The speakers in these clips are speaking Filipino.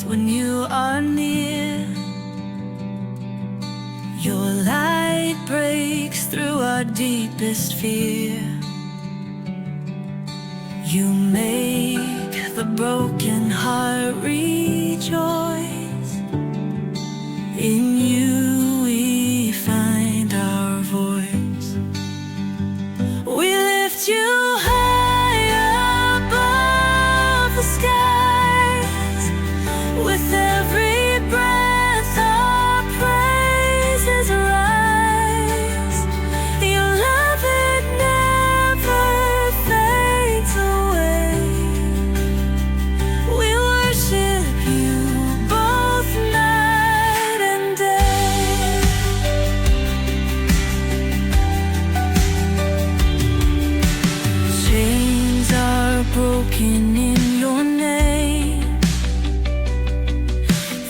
when you are near. Your light breaks through our deepest fear. You make the broken heart rejoice. In you we find our voice. We lift you high above the skies. With every breath our praises rise. Your love, it never fades away. We worship you both night and day. Chains are broken in your name.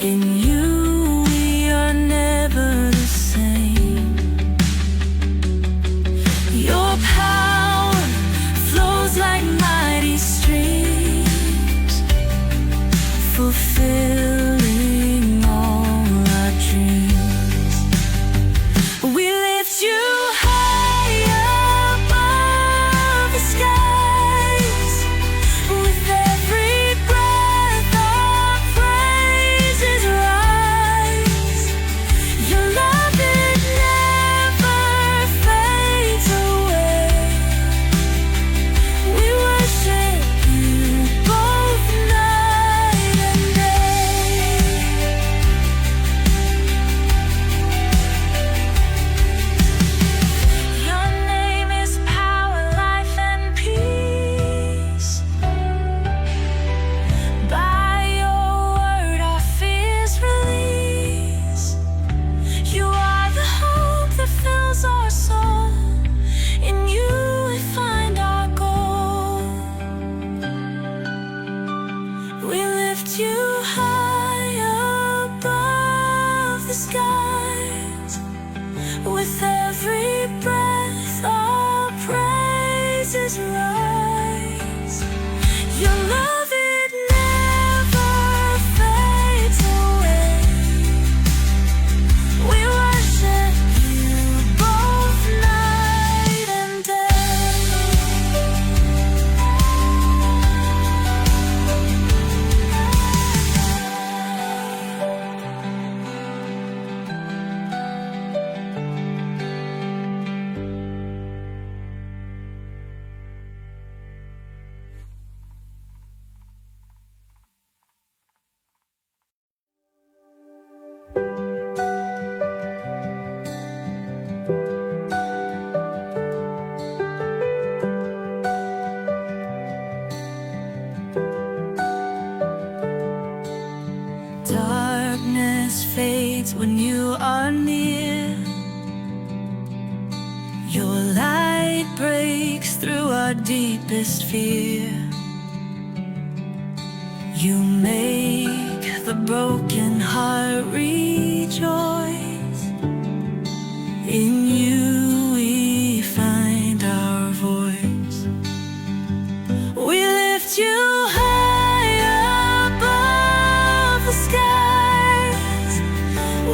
In you we are never the same. Your power flows like mighty streams, fulfilling all our dreams. We lift you high above the skies. With every breath our praises rise. Your love, it never fades away. We worship you both night and day. Your name is power, life, and peace. By your word our fears release. You are the hope that fills our soul. In you we find our goal. We lift you high above the skies. With every breath our praises rise. Your love, it never fades away. We worship you both night and day. Darkness fades when you are near. Your light breaks through our deepest fear. You make the broken heart rejoice. In you we find our voice. We lift you high above the skies.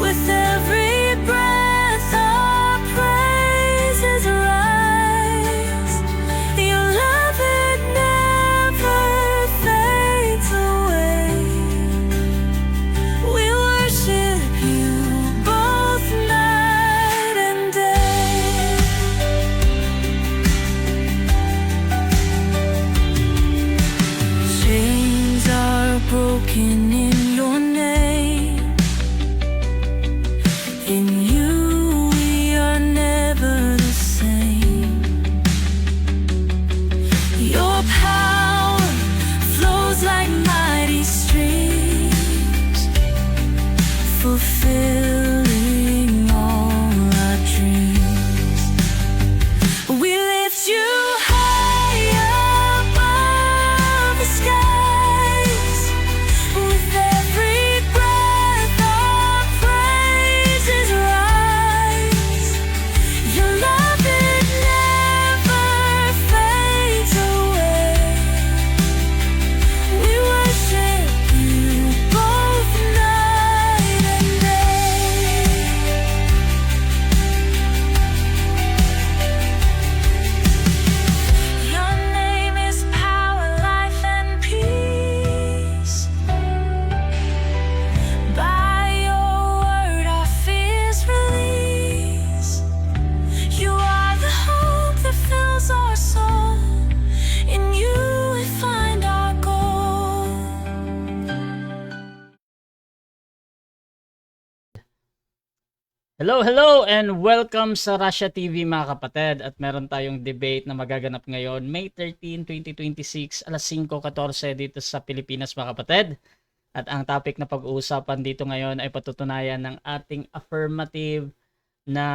With every breath our praises rise. Your love, it never fades away. We worship you both night and day. Hello, hello, and welcome sa Russia TV mga kapatid. At meron tayong debate na magaganap ngayon, May 13, 2026, alas 5:14 dito sa Pilipinas mga kapatid. At ang topic na pag-uusapan dito ngayon ay patutunayan ng ating affirmative na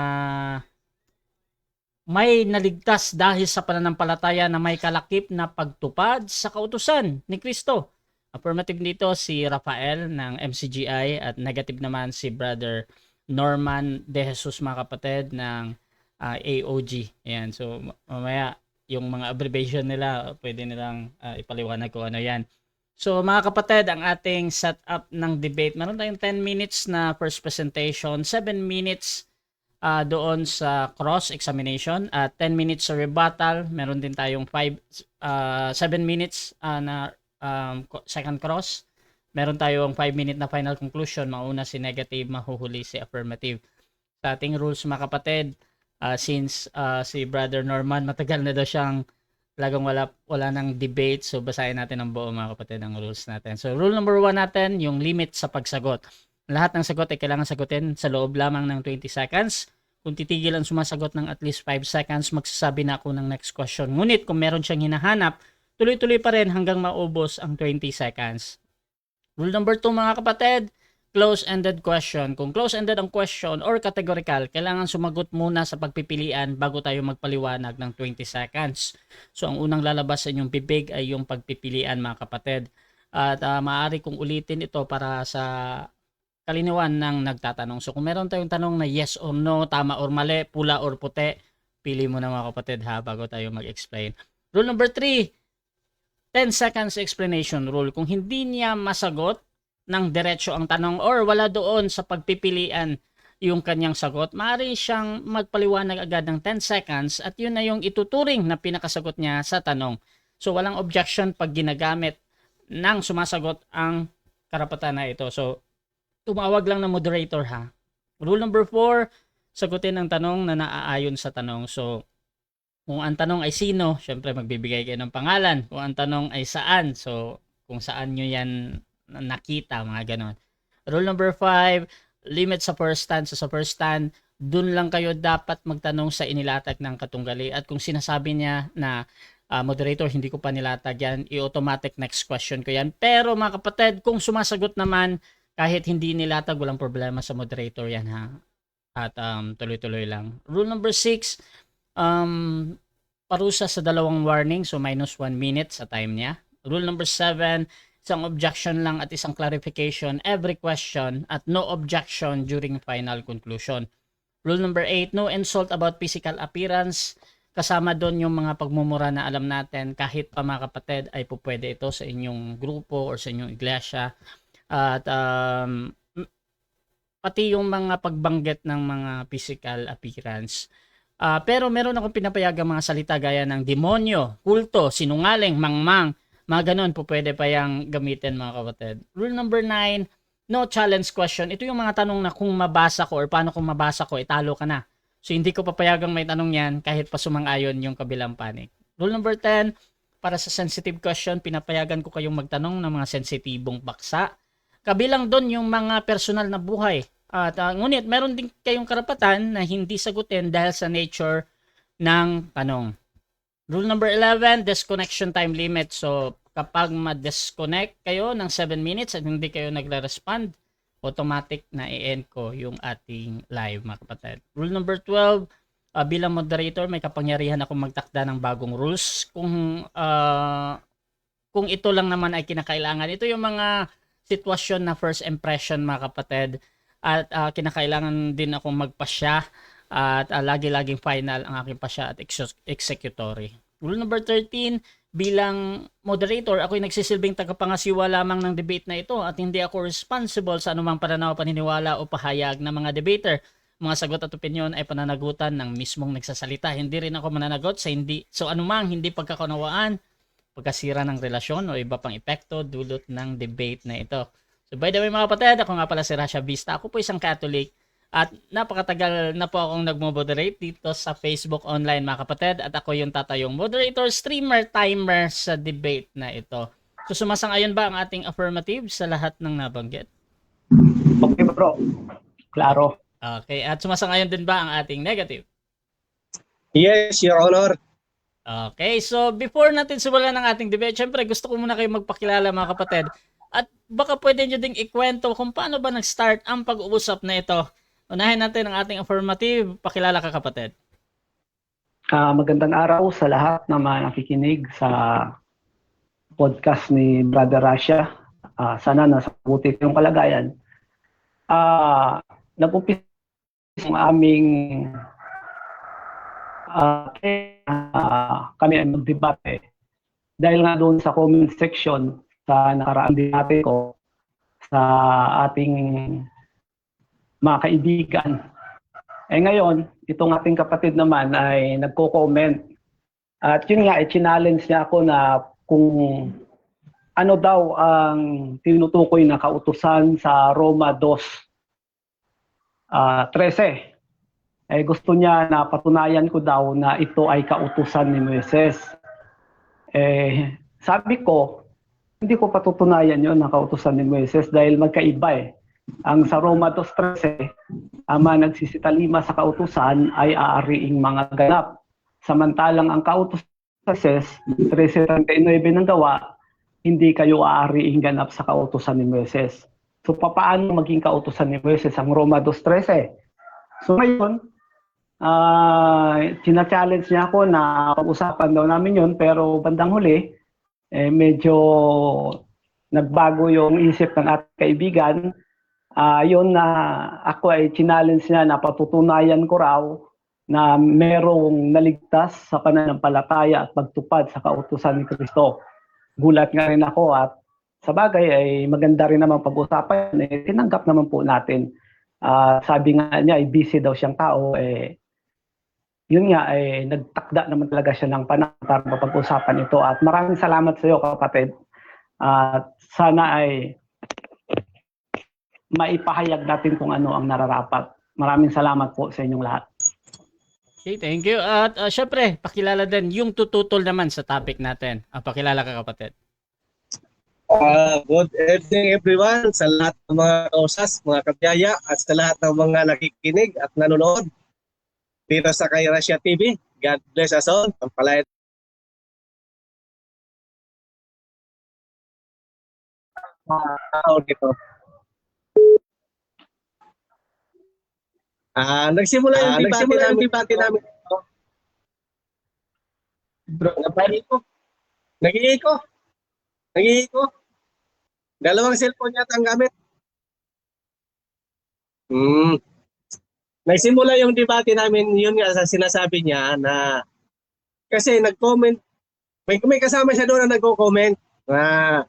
may naligtas dahil sa pananampalataya na may kalakip na pagtupad sa kautusan ni Kristo. Affirmative dito si Rafael ng MCGI at negative naman si Brother Norman De Jesus mga kapatid ng AOG. Ayan, so mamaya yung mga abbreviation nila pwede nilang ipaliwanag kung ano yan. So mga kapatid, ang ating setup ng debate, meron tayong 10 minutes na first presentation, 7 minutes doon sa cross-examination at 10 minutes sa rebuttal. Meron din tayong 7 minutes na second cross. Meron tayong 5-minute na final conclusion. Mauna si negative, mahuhuli si affirmative. Sa ating rules mga kapatid, since si Brother Norman matagal na daw siyang lagang wala nang debate, so basahin natin ang buo mga kapatid ang rules natin. So rule number 1 natin, yung limit sa pagsagot. Lahat ng sagot ay kailangan sagutin sa loob lamang ng 20 seconds. Kung titigil ang sumasagot ng at least 5 seconds, magsasabi na ako ng next question. Ngunit kung meron siyang hinahanap, tuloy-tuloy pa rin hanggang maubos ang 20 seconds. Rule number 2 mga kapatid, close-ended question. Kung close-ended ang question or categorical, kailangan sumagot muna sa pagpipilian bago tayo magpaliwanag ng 20 seconds. So ang unang lalabas sa inyong bibig ay yung pagpipilian mga kapatid. At maaari kong ulitin ito para sa kalinawan ng nagtatanong. So kung meron tayong tanong na yes or no, tama or mali, pula or puti, pili mo na mga kapatid ha bago tayo mag-explain. Rule number 3, 10 seconds explanation rule. Kung hindi niya masagot ng diretso ang tanong or wala doon sa pagpipilian yung kanyang sagot, maaari siyang magpaliwanag agad ng 10 seconds at yun na yung ituturing na pinakasagot niya sa tanong. So walang objection pag ginagamit ng sumasagot ang karapatan na ito. So tumawag lang ng moderator ha. Rule number 4, sagutin ang tanong na naaayon sa tanong. So kung ang tanong ay sino, syempre magbibigay kayo ng pangalan. Kung ang tanong ay saan, so kung saan nyo yan nakita, mga ganon. Rule number 5, limit sa first stand. So sa first stand, dun lang kayo dapat magtanong sa inilatag ng katunggali. At kung sinasabi niya na moderator, hindi ko pa nilatag yan, i-automatic next question ko yan. Pero mga kapatid, kung sumasagot naman, kahit hindi nilatag, walang problema sa moderator yan ha. At tuloy-tuloy lang. Rule number 6, parusa sa dalawang warning, so minus 1 minute sa time niya. Rule number 7, isang objection lang at isang clarification every question at no objection during final conclusion. Rule number 8, no insult about physical appearance. Kasama doon yung mga pagmumura na alam natin kahit pa mga kapatid ay po pwede ito sa inyong grupo or sa inyong iglesia. At pati yung mga pagbanggit ng mga physical appearance. Pero meron akong pinapayagang mga salita gaya ng demonyo, kulto, sinungaling, mangmang, mga ganun po pwede pa yung gamitin mga kapatid. Rule number 9, no challenge question. Ito yung mga tanong na kung mabasa ko or paano kung mabasa ko, italo ka na. So hindi ko papayagang may tanong yan kahit pa sumang-ayon yung kabilang panig. Rule number 10, para sa sensitive question, pinapayagan ko kayong magtanong ng mga sensitibong baksa. Kabilang doon yung mga personal na buhay. At ngunit meron din kayong karapatan na hindi sagutin dahil sa nature ng tanong. Rule number 11, disconnection time limit. So kapag ma-disconnect kayo ng 7 minutes at hindi kayo nagre-respond, automatic na i-end ko yung ating live mga kapatid. Rule number 12, bilang moderator may kapangyarihan akong magtakda ng bagong rules. Kung ito lang naman ay kinakailangan. Ito yung mga sitwasyon na first impression mga kapatid. At kinakailangan din akong magpasya at lagi-laging final ang aking pasya at executory. Rule number 13, bilang moderator, ako'y nagsisilbing tagapangasiwa lamang ng debate na ito at hindi ako responsible sa anumang pananaw, paniniwala o pahayag ng mga debater. Mga sagot at opinyon ay pananagutan ng mismong nagsasalita. Hindi rin ako mananagot sa anumang hindi pagkakunawaan, pagkasira ng relasyon o iba pang epekto dulot ng debate na ito. So by the way mga kapatid, ako nga pala si Rasha Vista. Ako po isang Catholic at napakatagal na po akong nagmo-moderate dito sa Facebook online mga kapatid. At ako yung tatayong moderator, streamer, timer sa debate na ito. So sumasang-ayon ba ang ating affirmative sa lahat ng nabanggit? Okay bro, klaro. Okay, at sumasang-ayon din ba ang ating negative? Yes, Your Honor. Okay, so before natin simulan ng ating debate, syempre gusto ko muna kayo magpakilala mga kapatid. At baka pwede nyo ding ikwento kung paano ba nag-start ang pag-uusap na ito. Unahin natin ang ating affirmative. Pakilala ka kapatid. Magandang araw sa lahat na nakikinig sa podcast ni Brother Russia. Sana nasa mabuti yung kalagayan. Nag-umpisa ang aming kami ay magdebate dahil nga doon sa comment section sa nakaraang debate ko sa ating mga kaibigan. Ngayon, itong ating kapatid naman ay nagko-comment. At yun nga, i-challenge niya ako na kung ano daw ang tinutukoy na kautusan sa Roma 2:13. Gusto niya na patunayan ko daw na ito ay kautusan ni Moises. Sabi ko, hindi ko patutunayan yon na kautusan ni Moises dahil magkaiba . Ang sa Roma 2:13, ang mga nagsisitalima sa kautusan ay aariing mga ganap. Samantalang ang kautusan sa Moises, 13:39 ng gawa, hindi kayo aariing ganap sa kautusan ni Moises. So paano maging kautusan ni Moises ang Roma 2:13? So ngayon, challenge niya ako na pag-usapan daw namin yon, pero bandang huli, medyo nagbago yung isip ng ating kaibigan. Yun na ako ay challenge niya na patutunayan ko raw na merong naligtas sa pananampalataya at pagtupad sa kautusan ni Kristo. Gulat nga rin ako at sa bagay ay maganda rin naman pag-usapan. Tinanggap naman po natin. Sabi nga niya ay busy daw siyang tao. Yun nga ay nagtakda naman talaga siya ng panahon para mapag-usapan ito. At maraming salamat sa iyo kapatid. Sana ay maipahayag natin kung ano ang nararapat. Maraming salamat po sa inyong lahat. Okay, thank you. At syempre, pakilala din yung tututol naman sa topic natin. Pakilala ka kapatid. Good evening everyone sa lahat ng mga kausas, mga kabiyaya at sa lahat ng mga nakikinig at nanonood dito sa Kay Russia TV. God bless us all. Pampalaya dito. Nagsimula yung debate namin. Bro, nag-iiko. Dalawang cellphone yata ang gamit. Nagsimula yung debate namin, yun nga sa sinasabi niya na kasi nag-comment, may kasama siya doon na nagko-comment na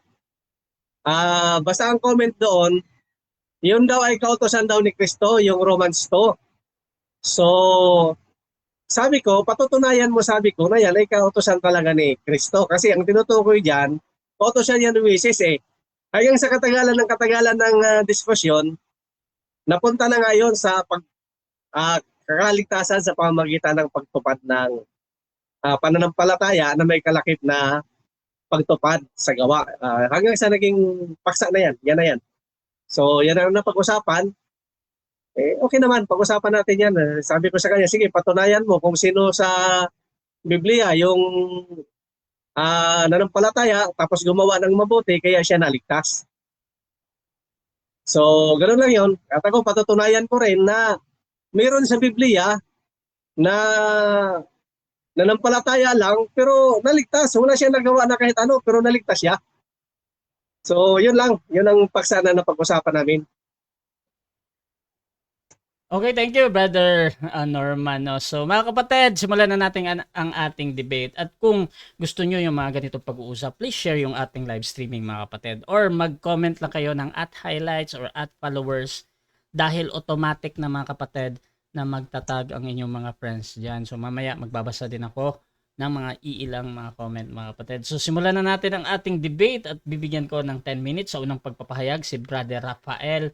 basta ang comment doon, yun daw ay kautosan daw ni Kristo, yung Romans 2. So, sabi ko, patutunayan mo sabi ko na yan ay kautosan talaga ni Kristo. Kasi ang tinutukoy dyan, kautosan yan ni Moises . Hanggang sa katagalan ng diskusyon, napunta na ngayon sa kakaligtasan sa pamamagitan ng pagtupad ng pananampalataya na may kalakip na pagtupad sa gawa. Hanggang sa naging paksa na yan, yan na yan. So, yan ang napag-usapan. Okay naman, pag-usapan natin yan. Sabi ko sa kanya, sige, patunayan mo kung sino sa Biblia yung nanampalataya tapos gumawa ng mabuti kaya siya naligtas. So, ganoon lang yun. At ako, patutunayan ko rin na mayroon sa Biblia na nanampalataya lang pero naligtas. Wala siya nagawa na kahit ano pero naligtas siya. So, yun lang. Yun ang paksa na napag-usapan namin. Okay, thank you, Brother Norman. No? So, mga kapatid, simulan na natin ang ating debate. At kung gusto nyo yung mga ganitong pag-uusap, please share yung ating live streaming, mga kapatid. Or mag-comment lang kayo ng @highlights or @followers dahil automatic na mga kapatid na magtatag ang inyong mga friends dyan. So, mamaya magbabasa din ako ng mga iilang mga comment, mga kapatid. So, simulan na natin ang ating debate at bibigyan ko ng 10 minutes sa unang pagpapahayag si Brother Rafael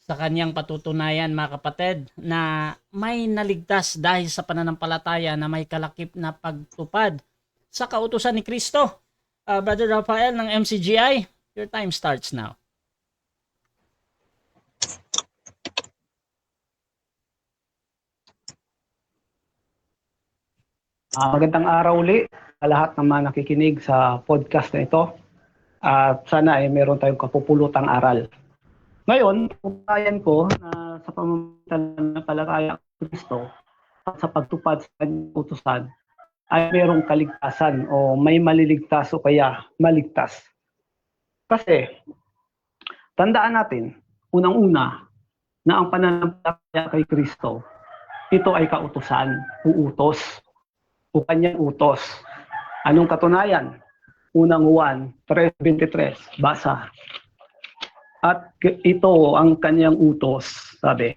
sa kanyang patutunayan, mga kapatid, na may naligtas dahil sa pananampalataya na may kalakip na pagtupad sa kautusan ni Kristo. Brother Rafael ng MCGI, your time starts now. Magandang araw uli sa lahat ng mga nakikinig sa podcast na ito. At sana ay meron tayong kapupulutang aral. Ngayon, pagpapayan ko na sa pamamagitan ng palataya ng Kristo at sa pagtupad sa kanyang utusan ay merong kaligtasan o may maliligtas o kaya maligtas. Kasi, tandaan natin, unang-una, na ang pananampalataya kay Kristo, ito ay kautusan, uutos, o kanyang utos. Anong katunayan? Unang Juan 3:23, basa. At ito ang kanyang utos, sabi.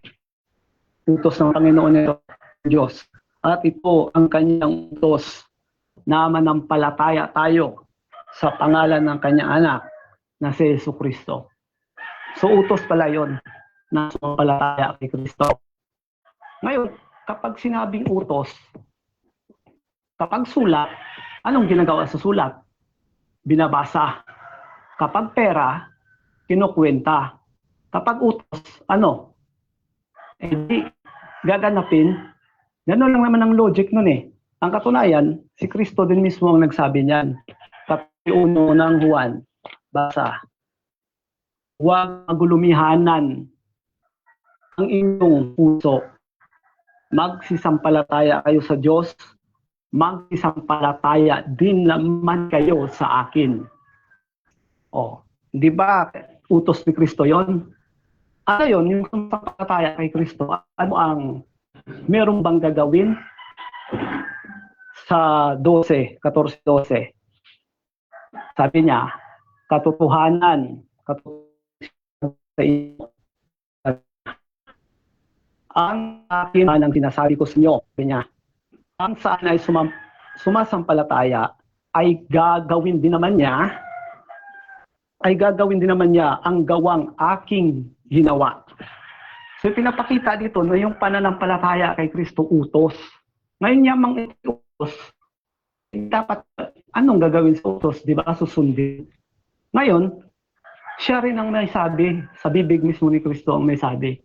Utos ng Panginoon nito, Diyos. At ito ang kanyang utos na manampalataya tayo sa pangalan ng kanyang anak na si Jesucristo. So utos pala yon na sumampalataya kay Kristo. Ngayon, kapag sinabing utos, kapag sulat, anong ginagawa sa sulat? Binabasa. Kapag pera, kinukwenta. Kapag utos, ano? Di gaganapin. Ganun lang naman ang logic nun eh. Ang katunayan, si Kristo din mismo ang nagsabi niyan. Kapag 1 ng Juan, basa. Huwag magulumihanan ang inyong puso. Magsisampalataya kayo sa Diyos, magsisampalataya din naman kayo sa akin. Oh, di ba utos ni Kristo yon? Ano yun, yung sampalataya kay Kristo, ano ang merong bang gagawin? Sa 14:12. Sabi niya, katotohanan sa inyo. Ang akin ang sinasabi ko sa inyo, sabi niya, ang saan ay sumasampalataya ay gagawin din naman niya ang gawang aking ginawa. So pinapakita dito na yung pananampalataya kay Kristo utos. Ngayon niya mang utos, dapat anong gagawin sa utos, di ba? Susundin. Ngayon, siya rin ang may sabi, sa bibig mismo ni Kristo ang may sabi,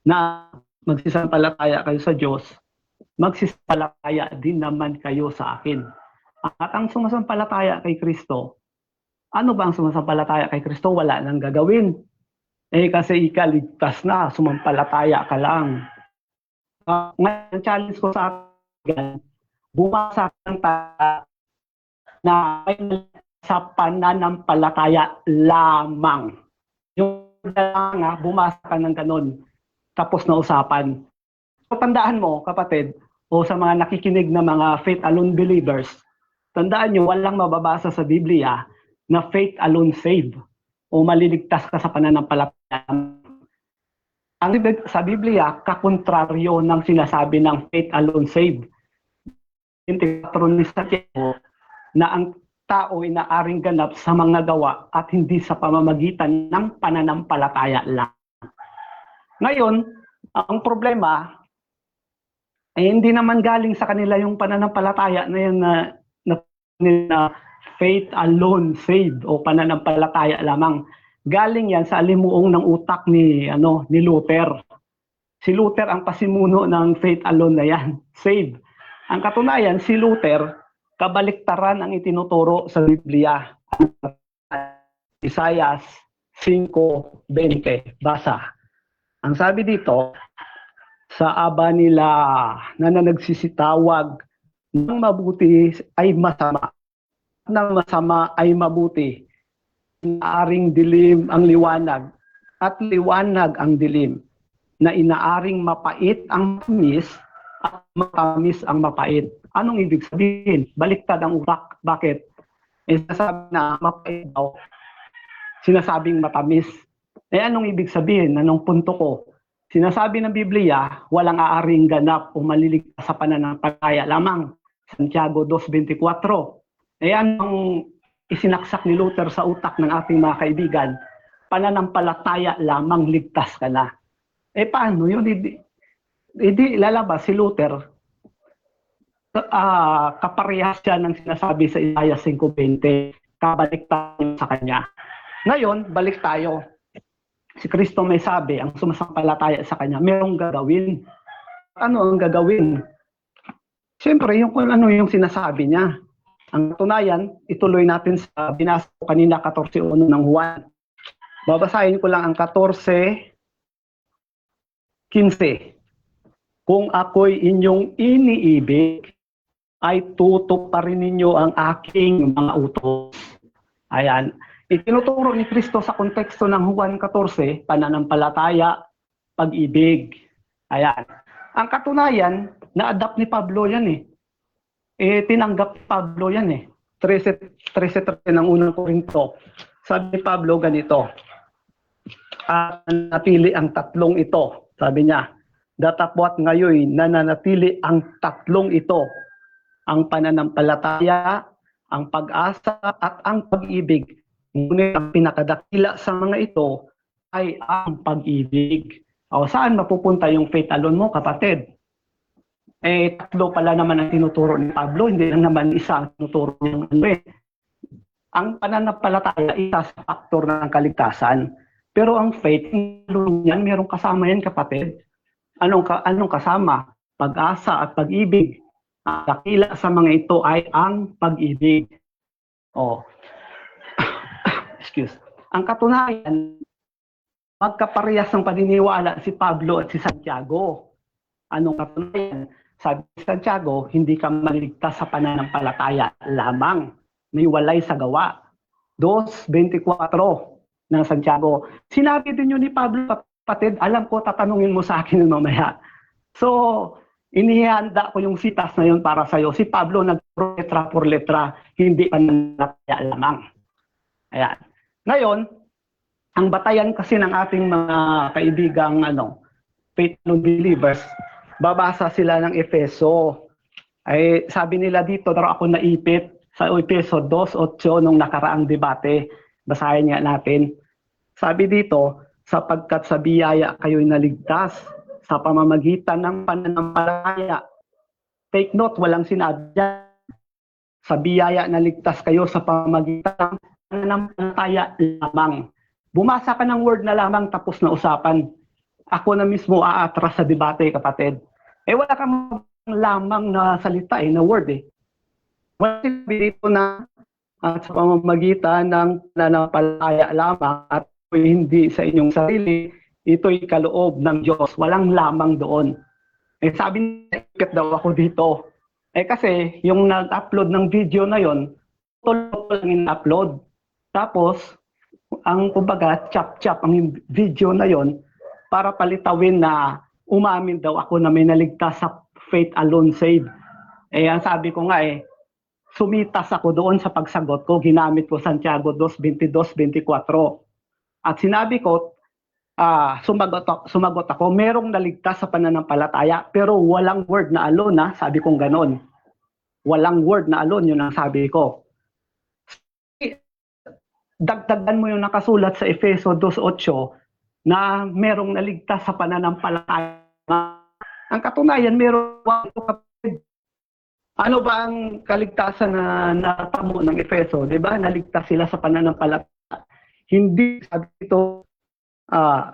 na magsisampalataya kayo sa Diyos, magsisampalataya din naman kayo sa akin. At ang sumasampalataya kay Kristo, ano ba ang sumasampalataya kay Kristo? Wala nang gagawin. Kasi ikaligtas na, sumampalataya ka lang. Ngayon, challenge ko sa akin, bumasa ng na sa pananampalataya lamang. Yung lang bumasa ka ng ganun. Tapos na usapan. So, tandaan mo, kapatid, o sa mga nakikinig na mga faith alone believers, tandaan nyo, walang mababasa sa Biblia na faith alone save o maliligtas ka sa pananampalataya. Ang sa Biblia, kakontraryo ng sinasabi ng faith alone save. Intipatron na ang tao ay naaring ganap sa mga gawa at hindi sa pamamagitan ng pananampalataya lang. Ngayon, ang problema ay hindi naman galing sa kanila yung pananampalataya na yan na faith alone saved o pananampalataya lamang. Galing yan sa alimuong ng utak ni Luther. Si Luther ang pasimuno ng faith alone na yan, saved. Ang katunayan, si Luther, kabaliktaran ang itinuturo sa Biblia. Isaiah 5:20, basa. Ang sabi dito, sa aba nila na nagsisitawag ng mabuti ay masama, ng masama ay mabuti, inaaring dilim ang liwanag at liwanag ang dilim, na inaaring mapait ang matamis at matamis ang mapait. Anong ibig sabihin? Baliktad ang utak. Bakit? Sinasabi na mapait daw, sinasabing matamis. Anong ibig sabihin? Anong punto ko? Sinasabi ng Biblia, walang aaring ganap o maliligtas sa pananampalataya lamang. Santiago 2:24. Anong isinaksak ni Luther sa utak ng ating mga kaibigan? Pananampalataya lamang, ligtas ka na. Paano yun? Hindi lalabas si Luther. Kaparehas siya ng sinasabi sa Isaiah 5:20. Kabaliktad sa kanya. Ngayon, balik tayo. Si Kristo may sabi, ang sumasampalataya sa kanya, mayroong gagawin. Ano ang gagawin? Siyempre, yung kung ano yung sinasabi niya. Ang katunayan, ituloy natin sa binasa ko kanina 14:1 ng Juan. Babasahin ko lang ang 14:15. Kung ako'y inyong iniibig, ay tutuparin ninyo ang aking mga utos. Ayan. Itinuturo ni Kristo sa konteksto ng Juan 14, pananampalataya, pag-ibig. Ayan. Ang katunayan, na-adapt ni Pablo yan eh. Tinanggap ni Pablo yan eh. 13:13 ng unang Korinto. Sabi ni Pablo ganito, napili ang tatlong ito. Sabi niya, datapwat ngayon nananatili ang tatlong ito, ang pananampalataya, ang pag-asa at ang pag-ibig. Ngunit ang pinakadakila sa mga ito ay ang pag-ibig. O saan mapupunta yung faith alone mo, kapatid? Tatlo pala naman ang tinuturo ni Pablo, hindi lang naman isa ang tinuturo ng ano eh. Ang pananampalataya, isa sa faktor ng kaligtasan. Pero ang faith, yan, merong kasama yan, kapatid. Anong kasama? Pag-asa at pag-ibig. Ang dakila sa mga ito ay ang pag-ibig. Excuse. Ang katunayan, magkaparehas ng paniniwala si Pablo at si Santiago. Anong katunayan? Sabi ni Santiago, hindi ka maliligtas sa pananampalataya lamang, may walay sa gawa. 2:24 ng Santiago. Sinabi din yun ni Pablo, kapatid, alam ko tatanungin mo sa akin mamaya. So, inihanda ko yung sitas na yun para sa'yo. Si Pablo nag-letra por letra, hindi pananampalataya lamang. Ayan. Ngayon, ang batayan kasi ng ating mga kaibigang faithful believers, babasa sila ng Efeso. Ay sabi nila dito, pero ako naipit sa Efeso 2:8 nung nakaraang debate. Basahin nga natin. Sabi dito, sapagkat sa biyaya kayo'y naligtas sa pamamagitan ng pananampalataya. Take note, walang sinabi dyan. Sa biyaya naligtas kayo sa pamamagitan ng pananampalataya lamang. Bumasa ka ng word na lamang, tapos na usapan. Ako na mismo aatras sa debate, kapatid. Wala kang lamang na salita na word eh. Wala sinabi dito na sa pamamagitan ng pananampalataya lamang at hindi sa inyong sarili, ito'y kaloob ng Diyos. Walang lamang doon. Sabi niya, ikit daw ako dito. Kasi yung nag-upload ng video na yon, tuloy lang in-upload. Tapos, ang kumbaga, chop-chop ang video na yon para palitawin na umamin daw ako na may naligtas sa faith alone saved. Ang sabi ko nga sumitas ako doon sa pagsagot ko, ginamit ko Santiago 2:22-24. At sinabi ko, sumagot ako, merong naligtas sa pananampalataya, pero walang word na alone sabi kong ganon. Walang word na alone, yun ang sabi ko. Dagdagan mo yung nakasulat sa Efeso 2:8 na merong naligtas sa pananampalataya. Ang katunayan, meron ano ba ang kaligtasan na natamo ng Efeso? Diba? Naligtas sila sa pananampalataya. Hindi sabi ito,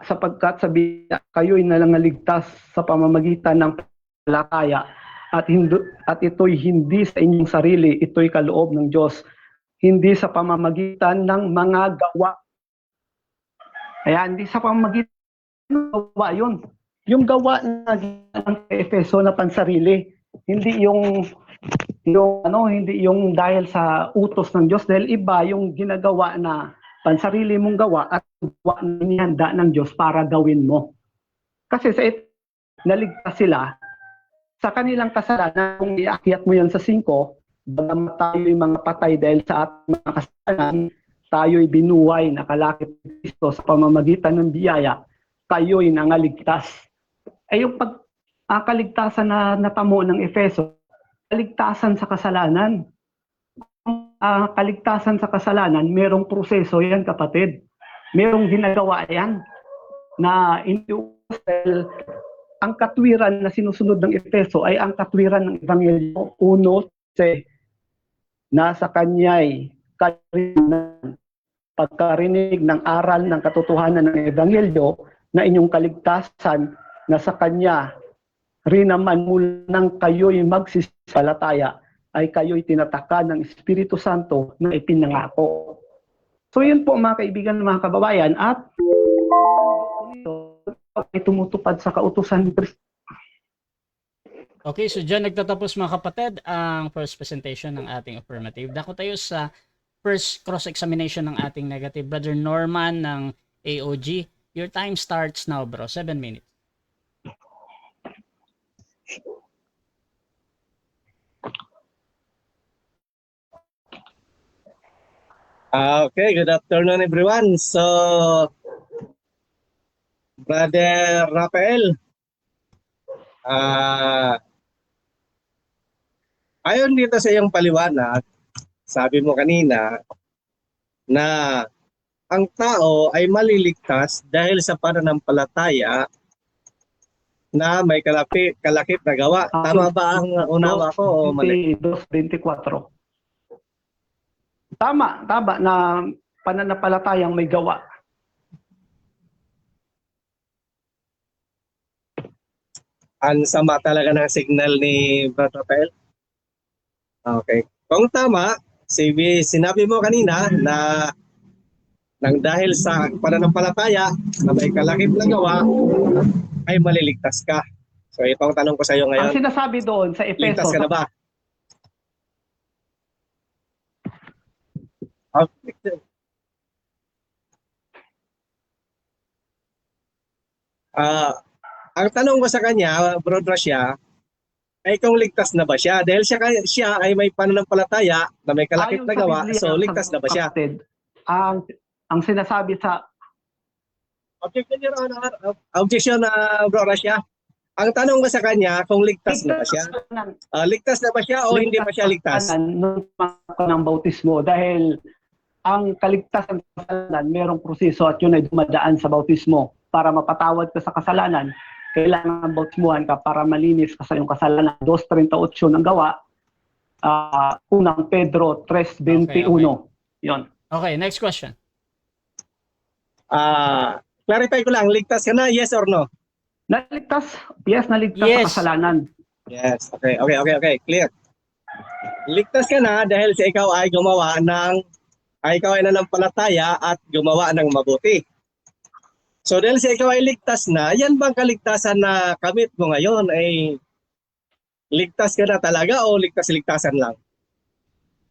sapagkat sabi kayo'y naligtas sa pamamagitan ng pananampalataya at ito'y hindi sa inyong sarili, ito'y kaloob ng Diyos. Hindi sa pamamagitan ng mga gawa. Hindi sa pamamagitan ng gawa yun. Yung gawa ng Efeso na pansarili, hindi yung dahil sa utos ng Diyos, dahil iba yung ginagawa na pansarili mong gawa at gawa na inihanda ng Diyos para gawin mo. Kasi sa naligtas sila sa kanilang kasalanan. Kung iakyat mo yan sa 5, bagamat tayo'y mga patay dahil sa ating mga kasalanan, tayo'y binuhay na kalakip ni Kristo sa pamamagitan ng biyaya, kayo'y nangaligtas. Yung kaligtasan na natamo ng Efeso, kaligtasan sa kasalanan. Kaligtasan sa kasalanan, merong proseso yan, kapatid. Merong ginagawa yan na ang katwiran na sinusunod ng Efeso ay ang katwiran ng Ebanghelyo. 1:13, nasa kanya'y karinan, pagkarinig ng aral ng katotohanan ng Ebanghelyo na inyong kaligtasan na sa kanya rin naman mula nang kayo'y magsisalataya ay kayo'y tinataka ng Espiritu Santo na ipinangako. So yun po mga kaibigan, mga kababayan, at ay tumutupad sa kautusan ni Kristo. Okay, so dyan nagtatapos mga kapatid ang first presentation ng ating affirmative. Dako tayo sa first cross-examination ng ating negative. Brother Norman ng AOG, your time starts now bro, 7 minutes. Okay, good afternoon everyone. So, Brother Rafael, ayon dito sa iyong paliwanag, sabi mo kanina na ang tao ay maliligtas dahil sa pananampalataya na may kalakip na gawa. Tama ba ang unawa ko o mali? 2:24. Tama na pananampalatayang may gawa. Ang sama talaga ng signal ni Brother Rafael. Okay. Kung tama, sinabi mo kanina na nang dahil sa pananampalataya na may kalakip na gawa, ay maliligtas ka. So ito ang tanong ko sa iyo ngayon. Ang sinasabi doon sa Efeso, Ligtas ka na ba? Ang tanong ko sa kanya, Bro Russia, ay kung ligtas na ba siya? Dahil siya ay may pananampalataya na may kalakip ayon na sa gawa, Biblia, so ligtas na ba siya? kapatid, ang sinasabi sa Objection, Your Honor. Objection na Bro Russia. Ang tanong ko sa kanya, kung ligtas na ba siya? Ligtas na ba siya o hindi pa siya ligtas? Nung ng bautismo, dahil ang kaligtasan sa kasalanan, merong proseso at yun ay dumadaan sa bautismo. Para mapatawad ka sa kasalanan, kailangan bautismuhan ka para malinis ka sa iyong kasalanan. 2:38 ng gawa, unang Pedro 3:21. Yon. Okay, next question. Clarify ko lang, ligtas ka na, yes or no? Naligtas, yes, naligtas Yes. sa kasalanan. Yes, okay, clear. Ligtas ka na dahil sa ikaw ay ikaw ay nanampalataya at gumawa ng mabuti. So dahil sa ikaw ay ligtas na, yan bang kaligtasan na kamit mo ngayon ay ligtas ka na talaga o ligtas-ligtasan lang?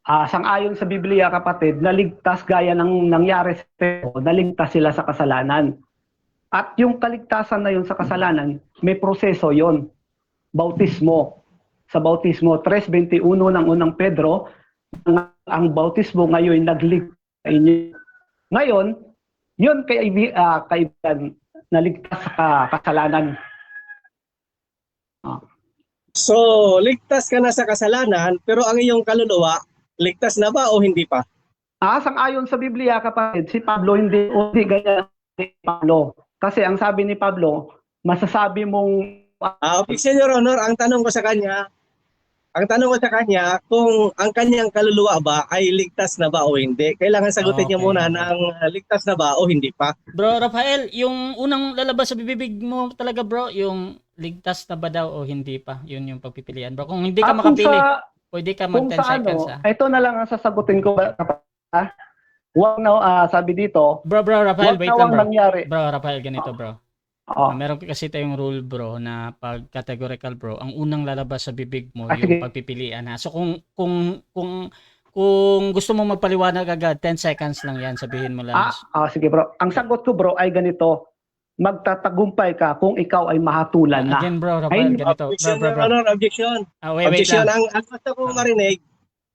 Sang-ayon sa Biblia, kapatid, naligtas gaya ng nangyari sa Pedro, naligtas sila sa kasalanan. At yung kaligtasan na yun sa kasalanan, may proseso yon, bautismo. Sa bautismo, 3:21 ng unang Pedro, ang bautismo ngayon nagligtas sa inyo. Ngayon, yun kaibigan, naligtas sa kasalanan. So, ligtas ka na sa kasalanan, pero ang iyong kaluluwa, ligtas na ba o hindi pa? Sang-ayon sa Biblia, kapatid, si Pablo hindi gaya ni Pablo. Kasi ang sabi ni Pablo, masasabi mong Objection, Your Honor, ang tanong ko sa kanya, kung ang kanyang kaluluwa ba ay ligtas na ba o hindi. Kailangan sagutin niya Okay. muna ng ligtas na ba o hindi pa. Bro Rafael, yung unang lalabas sa bibig mo talaga bro, yung ligtas na ba daw o hindi pa? Yun yung pagpipilian bro. Kung hindi ka makapili, pwede ka mag 10 seconds. ito na lang ang sasagutin ko. Wag na, sabi dito, Bro Rafael, wag wait na lang wag bro. nangyari. Bro Rafael, ganito bro. Meron kasi tayong rule bro na pag categorical bro, ang unang lalabas sa bibig mo Sige. yung pagpipilian ha. So kung gusto mo magpaliwanag agad, 10 seconds lang yan, sabihin mo lang. Sige bro. Ang sagot ko bro ay ganito. Magtatagumpay ka kung ikaw ay mahatulan na. Again bro Rafael, Ay, ganito. Objection, Bro. Your Honor, objection. Wait Objection, lang. ang gusto kong marinig,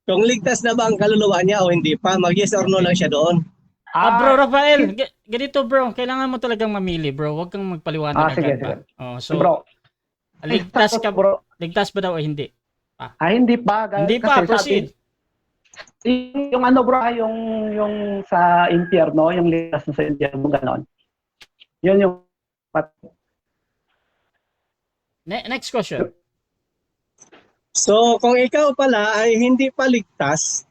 kung ligtas na ba ang kaluluwa niya o hindi pa, mag-yes or no lang siya doon. Bro Rafael, ganito bro, kailangan mo talagang mamili bro, huwag kang magpaliwanag sige, agad ba. So, bro, ligtas ka bro. Ligtas ba daw o hindi? Hindi pa. Hindi pa, proceed. Yung ano bro, yung sa impyerno, yung ligtas na sa impyerno, ganon. Yun yung Next question. So, kung ikaw pala ay hindi pa ligtas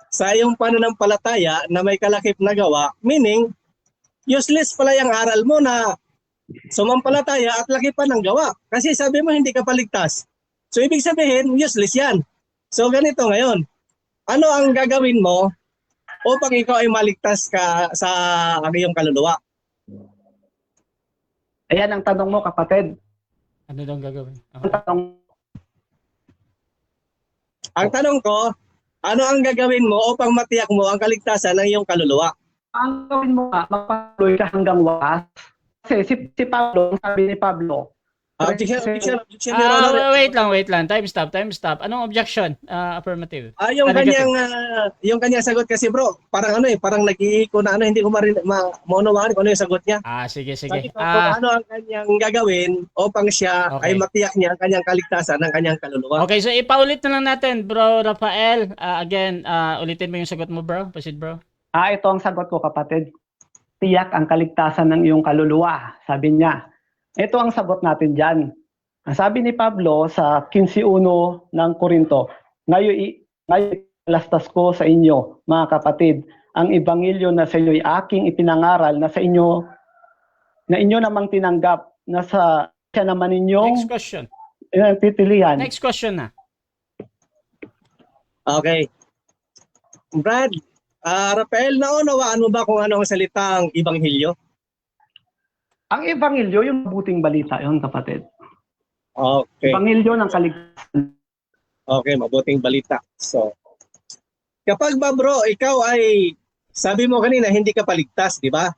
sa iyong pananampalataya na may kalakip na gawa, meaning, useless pala yung aral mo na sumampalataya at laki pa ng gawa. Kasi sabi mo hindi ka paligtas. So ibig sabihin, useless yan. So ganito ngayon, ano ang gagawin mo upang ikaw ay maligtas ka sa iyong kaluluwa? Ayan ang tanong mo, kapatid. Ano daw ang gagawin? Ang tanong, Ang tanong ko, ano ang gagawin mo upang matiyak mo ang kaligtasan ng iyong kaluluwa? ang gawin mo nga, magpatuloy ka hanggang wakas. Kasi si Pablo, sabi ni Pablo, Objection, Your Honor. Wait lang. Time stop. Anong objection? Affirmative. Yung negative. kanyang sagot kasi bro, parang parang nag-iiko na hindi ko maunawaan kung ano yung sagot niya. Sige. Sabi ko, kung ano ang kanyang gagawin upang siya Okay. ay matiyak niya ang kanyang kaligtasan ng kanyang kaluluwa. Okay, so ipaulit na lang natin, bro Rafael. Again, ulitin mo yung sagot mo, bro. Proceed, bro. ito ang sagot ko, kapatid. Tiyak ang kaligtasan ng iyong kaluluwa, sabi niya. Ito ang sagot natin dyan. Ang sabi ni Pablo sa 15:1 ng Korinto, ngayon lastas ko sa inyo, mga kapatid, ang ebanghelyo na sa inyo ay aking ipinangaral na sa inyo, na inyo namang tinanggap, na sa siya naman ninyong Next question. titilihan. Next question na. Okay. Brad, Rafael, naunawaan mo ba kung ano ang salitang ebanghelyo? Ang ebanghelyo, yung mabuting balita yon, kapatid. Okay. Ebanghelyo ng kaligtasan. Okay, mabuting balita. So, kapag ba bro, ikaw ay, sabi mo kanina, hindi ka paligtas, di ba?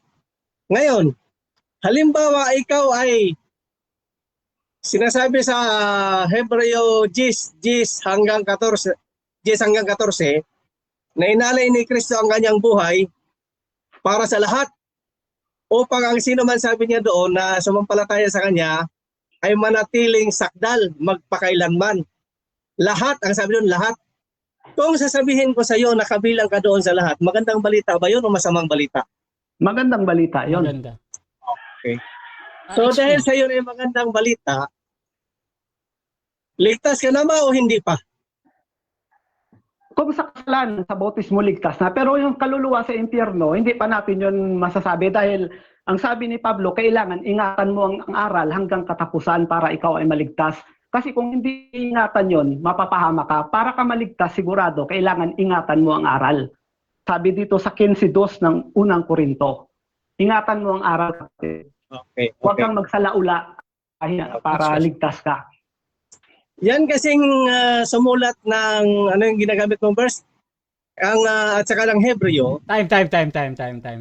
Ngayon, halimbawa ikaw ay, sinasabi sa Hebreo 10 hanggang 14, na inalay ni Kristo ang kanyang buhay para sa lahat, upang ang sino man sabi niya doon na sumampalataya sa kanya ay manatiling sakdal, magpakailanman. Lahat, ang sabi doon, lahat. Kung sasabihin ko sa iyo na kabilang ka doon sa lahat, magandang balita ba yun o masamang balita? Magandang balita yon. Maganda. Okay. So dahil sa iyo ay magandang balita, ligtas ka na ba o hindi pa? Kung sa kasalanan, sa bautismo ligtas na, pero yung kaluluwa sa impyerno, hindi pa natin yun masasabi dahil ang sabi ni Pablo, kailangan ingatan mo ang aral hanggang katapusan para ikaw ay maligtas. Kasi kung hindi ingatan yon, mapapahama ka. Para ka maligtas, sigurado, kailangan ingatan mo ang aral. Sabi dito sa 15:2 ng unang Korinto, ingatan mo ang aral. Okay. Huwag kang magsalaula para ligtas ka. Yan kasing sumulat ng ano yung ginagamit mong verse, ang at saka ng Hebreo. Time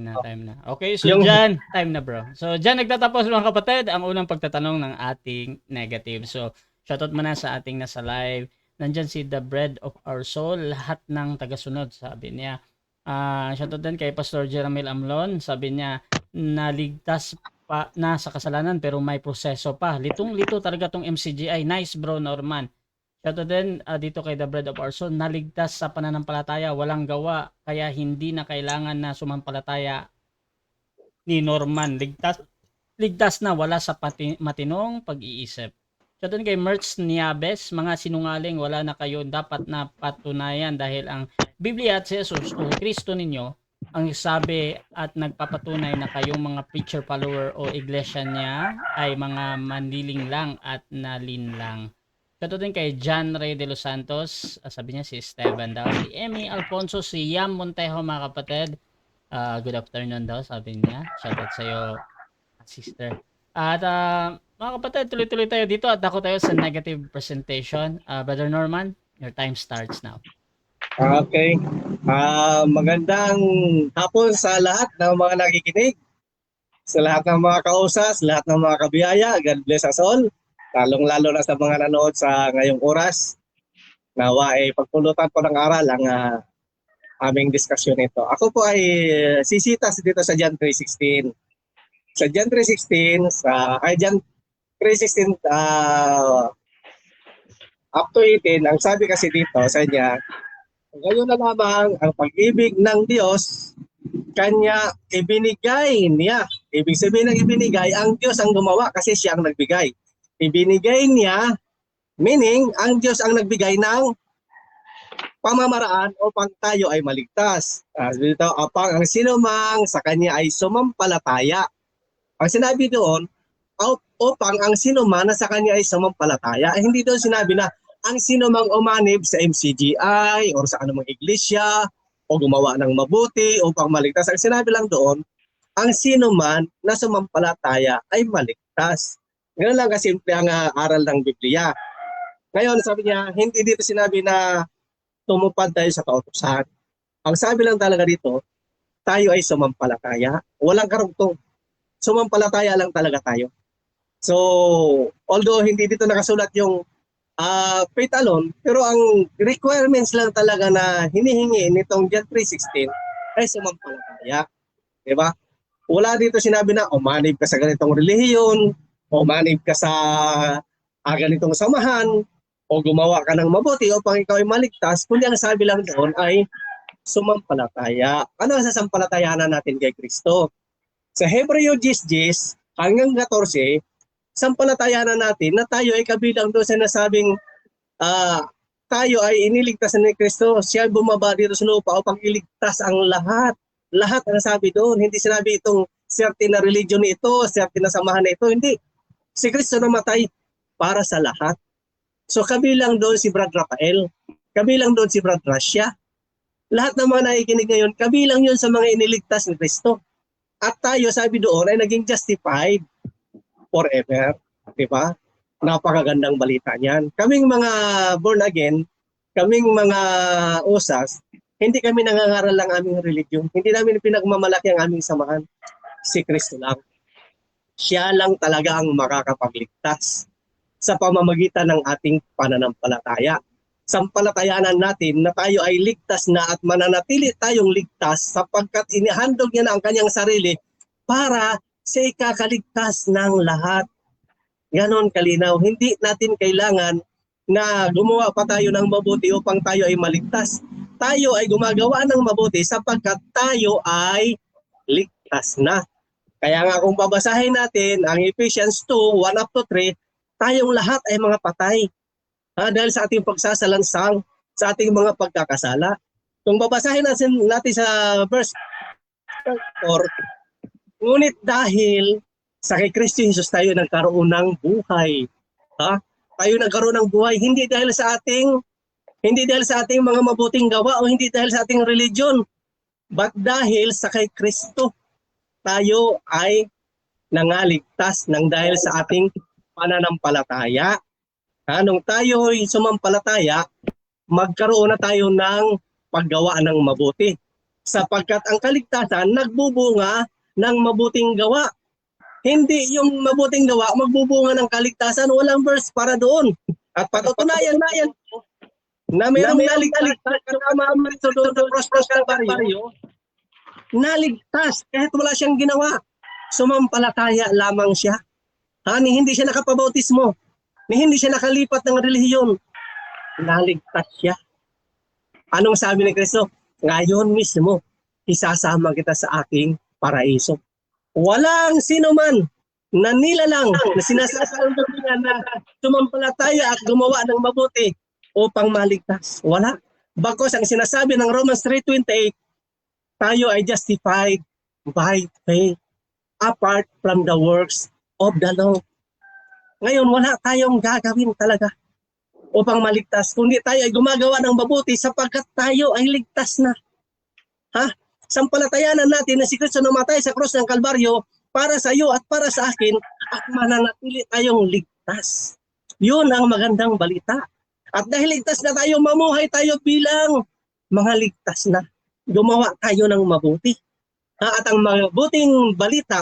na. Okay, so dyan, time na, bro. So dyan nagtatapos, mga kapatid, ang unang pagtatanong ng ating negative. So shoutout muna sa ating nasa live. Nandyan si The Bread of Our Soul, lahat ng tagasunod, sabi niya. Shoutout din kay Pastor Jeramil Amlon, sabi niya, naligtas pa na sa kasalanan pero may proseso pa. Litong-lito talaga tong MCGI. Nice, bro Norman. Shoutout din dito kay The Bread of Our Soul, naligtas sa pananampalataya, walang gawa, kaya hindi na kailangan na sumampalataya ni Norman. Ligtas na, wala sa matinong pag-iisip. Shoutout din kay Merch Niabes, mga sinungaling, wala na kayo dapat na patunayan dahil ang Biblia at si Jesus o Kristo ninyo ang sabi at nagpapatunay na kayong mga preacher follower o iglesia niya ay mga manliling lang at nalinlang. Kato din kay John Ray de los Santos, sabi niya si Esteban daw, si Emmy Alfonso, si Yam Montejo, mga kapatid. Good afternoon daw, sabi niya. Shoutout sa iyo, sister. At mga kapatid, tuloy-tuloy tayo dito at ako tayo sa negative presentation. Brother Norman, your time starts now. Okay. Magandang hapon sa lahat ng mga nakikinig, sa lahat ng mga kausas, lahat ng mga kabiyaya. God bless us all. Lalong-lalo na sa mga nanood sa ngayong oras. Nawa ay pagpulutan po ng aral ang aming diskusyon nito. Ako po ay sisita dito sa John 3:16. Sa John 3:16, John 3:16 up to 18, ang sabi kasi dito sa niya, ngayon na lamang ang pag-ibig ng Diyos, Kanya ibinigay niya. Ibig sabihin ng ibinigay, ang Diyos ang gumawa kasi siya ang nagbigay. Ibinigay niya, meaning ang Diyos ang nagbigay ng pamamaraan upang tayo ay maligtas. Dito, upang ang sinumang sa Kanya ay sumampalataya. Ang sinabi doon, upang ang sinuman na sa kanya ay sumampalataya. Ay hindi doon sinabi na ang sinumang umanib sa MCGI or sa anumang iglesia o gumawa ng mabuti upang maligtas. Ang sinabi lang doon, ang sinuman na sumampalataya ay maligtas. Ganun lang kasimple ang aral ng Biblia. Ngayon, sabi niya, hindi dito sinabi na tumupad tayo sa kautusan. Ang sabi lang talaga dito, tayo ay sumampalataya. Walang karugtong. Sumampalataya lang talaga tayo. So, although hindi dito nakasulat yung faith alone, pero ang requirements lang talaga na hinihingi nitong John 3:16 ay sumampalataya. Diba? Wala dito sinabi na umanib ka sa ganitong relihiyon, umanib ka sa ganitong samahan, o gumawa ka ng mabuti upang ikaw ay maligtas, kundi ang sabi lang doon ay sumampalataya. Ano ang sasampalatayanan natin kay Kristo? Sa Hebreo 10:10 hanggang 14, sampalatayanan natin na tayo ay kabilang doon sa nasabing tayo ay iniligtas ni Kristo. Siya ay bumaba dito sa lupa upang iligtas ang lahat. Lahat ang sabi doon. Hindi sinabi itong certain na religion ito, certain na samahan na ito. Hindi. Si Kristo namatay para sa lahat. So kabilang doon si Brad Rafael, kabilang doon si Brad Rasha. Lahat ng mga nakikinig ngayon, kabilang yun sa mga iniligtas ni Kristo. At tayo, sabi doon, ay naging justified forever. Diba? Napakagandang balita niyan. Kaming mga born again, kaming mga usas, hindi kami nangangaral lang aming religion. Hindi namin pinagmamalaki ang aming samahan. Si Kristo lang. Siya lang talaga ang makakapagligtas sa pamamagitan ng ating pananampalataya. Sampalatayanan natin na tayo ay ligtas na at mananatili tayong ligtas sapagkat inihandog niya na ang kanyang sarili para sa ikakaligtas ng lahat. Ganon kalinaw. Hindi natin kailangan na gumawa pa tayo ng mabuti upang tayo ay maligtas. Tayo ay gumagawa ng mabuti sapagkat tayo ay ligtas na. Kaya nga kung babasahin natin ang Ephesians 2:1-3, tayong lahat ay mga patay. Dahil sa ating pagsasalansang, sa ating mga pagkakasala. Kung babasahin natin sa verse 4, ngunit dahil sa kay Kristo Jesus tayo nagkaroon ng buhay. Tayo nagkaroon ng buhay hindi dahil sa ating mga mabuting gawa o hindi dahil sa ating religion, but dahil sa kay Kristo tayo ay nangaligtas ng dahil sa ating pananampalataya. Nung tayo ay sumampalataya, magkaroon na tayo ng paggawa ng mabuti. Sapagkat ang kaligtasan nagbubunga ng mabuting gawa. Hindi yung mabuting gawa magbubunga ng kaligtasan, walang verse para doon. At patutunayan na yan na mayroong naligtas kasama sa cross ng Kalbaryo, naligtas kahit wala siyang ginawa. Sumampalataya lamang siya. Hindi siya nakapabautismo, hindi siya nakalipat ng relihiyon. Naligtas siya. Anong sabi ni Kristo? Ngayon mismo, isasama kita sa aking paraiso. Walang sino man na nilalang na sinasasalang na sumampalataya at gumawa ng mabuti upang maligtas. Wala. Bagkus ang sinasabi ng Romans 3:28, tayo ay justified by faith apart from the works of the law. Ngayon, wala tayong gagawin talaga upang maligtas, kundi tayo ay gumagawa ng mabuti sapagkat tayo ay ligtas na. Sampalatayanan natin na si Kristo namatay sa krus ng Kalbaryo para sa iyo at para sa akin at mananatili tayong ligtas. Yun ang magandang balita. At dahil ligtas na tayo, mamuhay tayo bilang mga ligtas na. Gumawa tayo ng mabuti. At ang mabuting balita,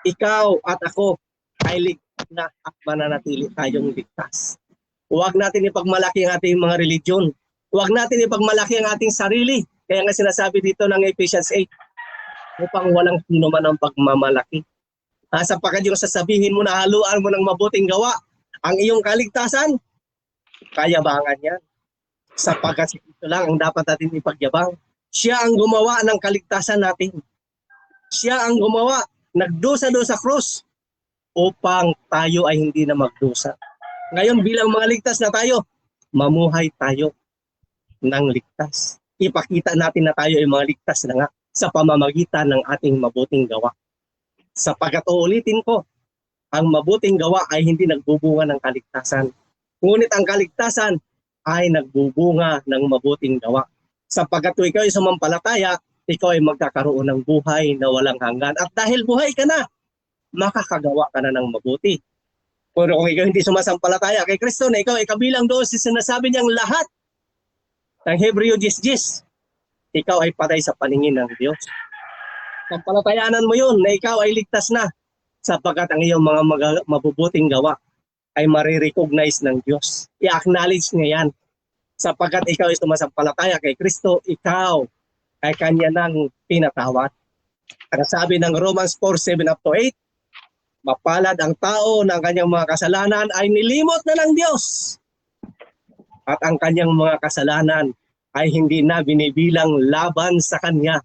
ikaw at ako ay ligtas na at mananatili tayong ligtas. Huwag natin ipagmalaki ang ating mga religion. Huwag natin ipagmalaki ang ating sarili. Kaya nga sinasabi dito ng Ephesians 8, upang walang sino man ang pagmamalaki. Sapagkat yung sasabihin mo na haluan mo ng mabuting gawa, ang iyong kaligtasan, kayabangan yan. Sapagkat si Kristo lang ang dapat natin ipagyabang. Siya ang gumawa ng kaligtasan natin. Siya ang gumawa, nagdusa doon sa cross upang tayo ay hindi na magdusa. Ngayon bilang mga ligtas na tayo, mamuhay tayo ng ligtas. Ipakita natin na tayo ay mga ligtas na nga sa pamamagitan ng ating mabuting gawa. Sapagkat uulitin ko, ang mabuting gawa ay hindi nagbubunga ng kaligtasan. Ngunit ang kaligtasan ay nagbubunga ng mabuting gawa. Sapagkat kung ikaw ay sumampalataya, ikaw ay magkakaroon ng buhay na walang hanggan. At dahil buhay ka na, makakagawa ka na ng mabuti. Pero kung ikaw hindi sumasampalataya kay Kristo na ikaw ay kabilang doon sa sinasabi niyang lahat ng Hebreo 10:10, ikaw ay patay sa paningin ng Diyos. Sampalatayaanan mo yun na ikaw ay ligtas na sapagkat ang iyong mga mabubuting gawa ay marirecognize ng Diyos. I-acknowledge niya yan. Sapagkat ikaw ay sumasampalataya kay Kristo, ikaw ay kanya nang pinatawad. Ang sabi ng Romans 4:7-8, mapalad ang tao na ang kanyang mga kasalanan ay nilimot na ng Diyos. At ang kanyang mga kasalanan ay hindi na binibilang laban sa kanya.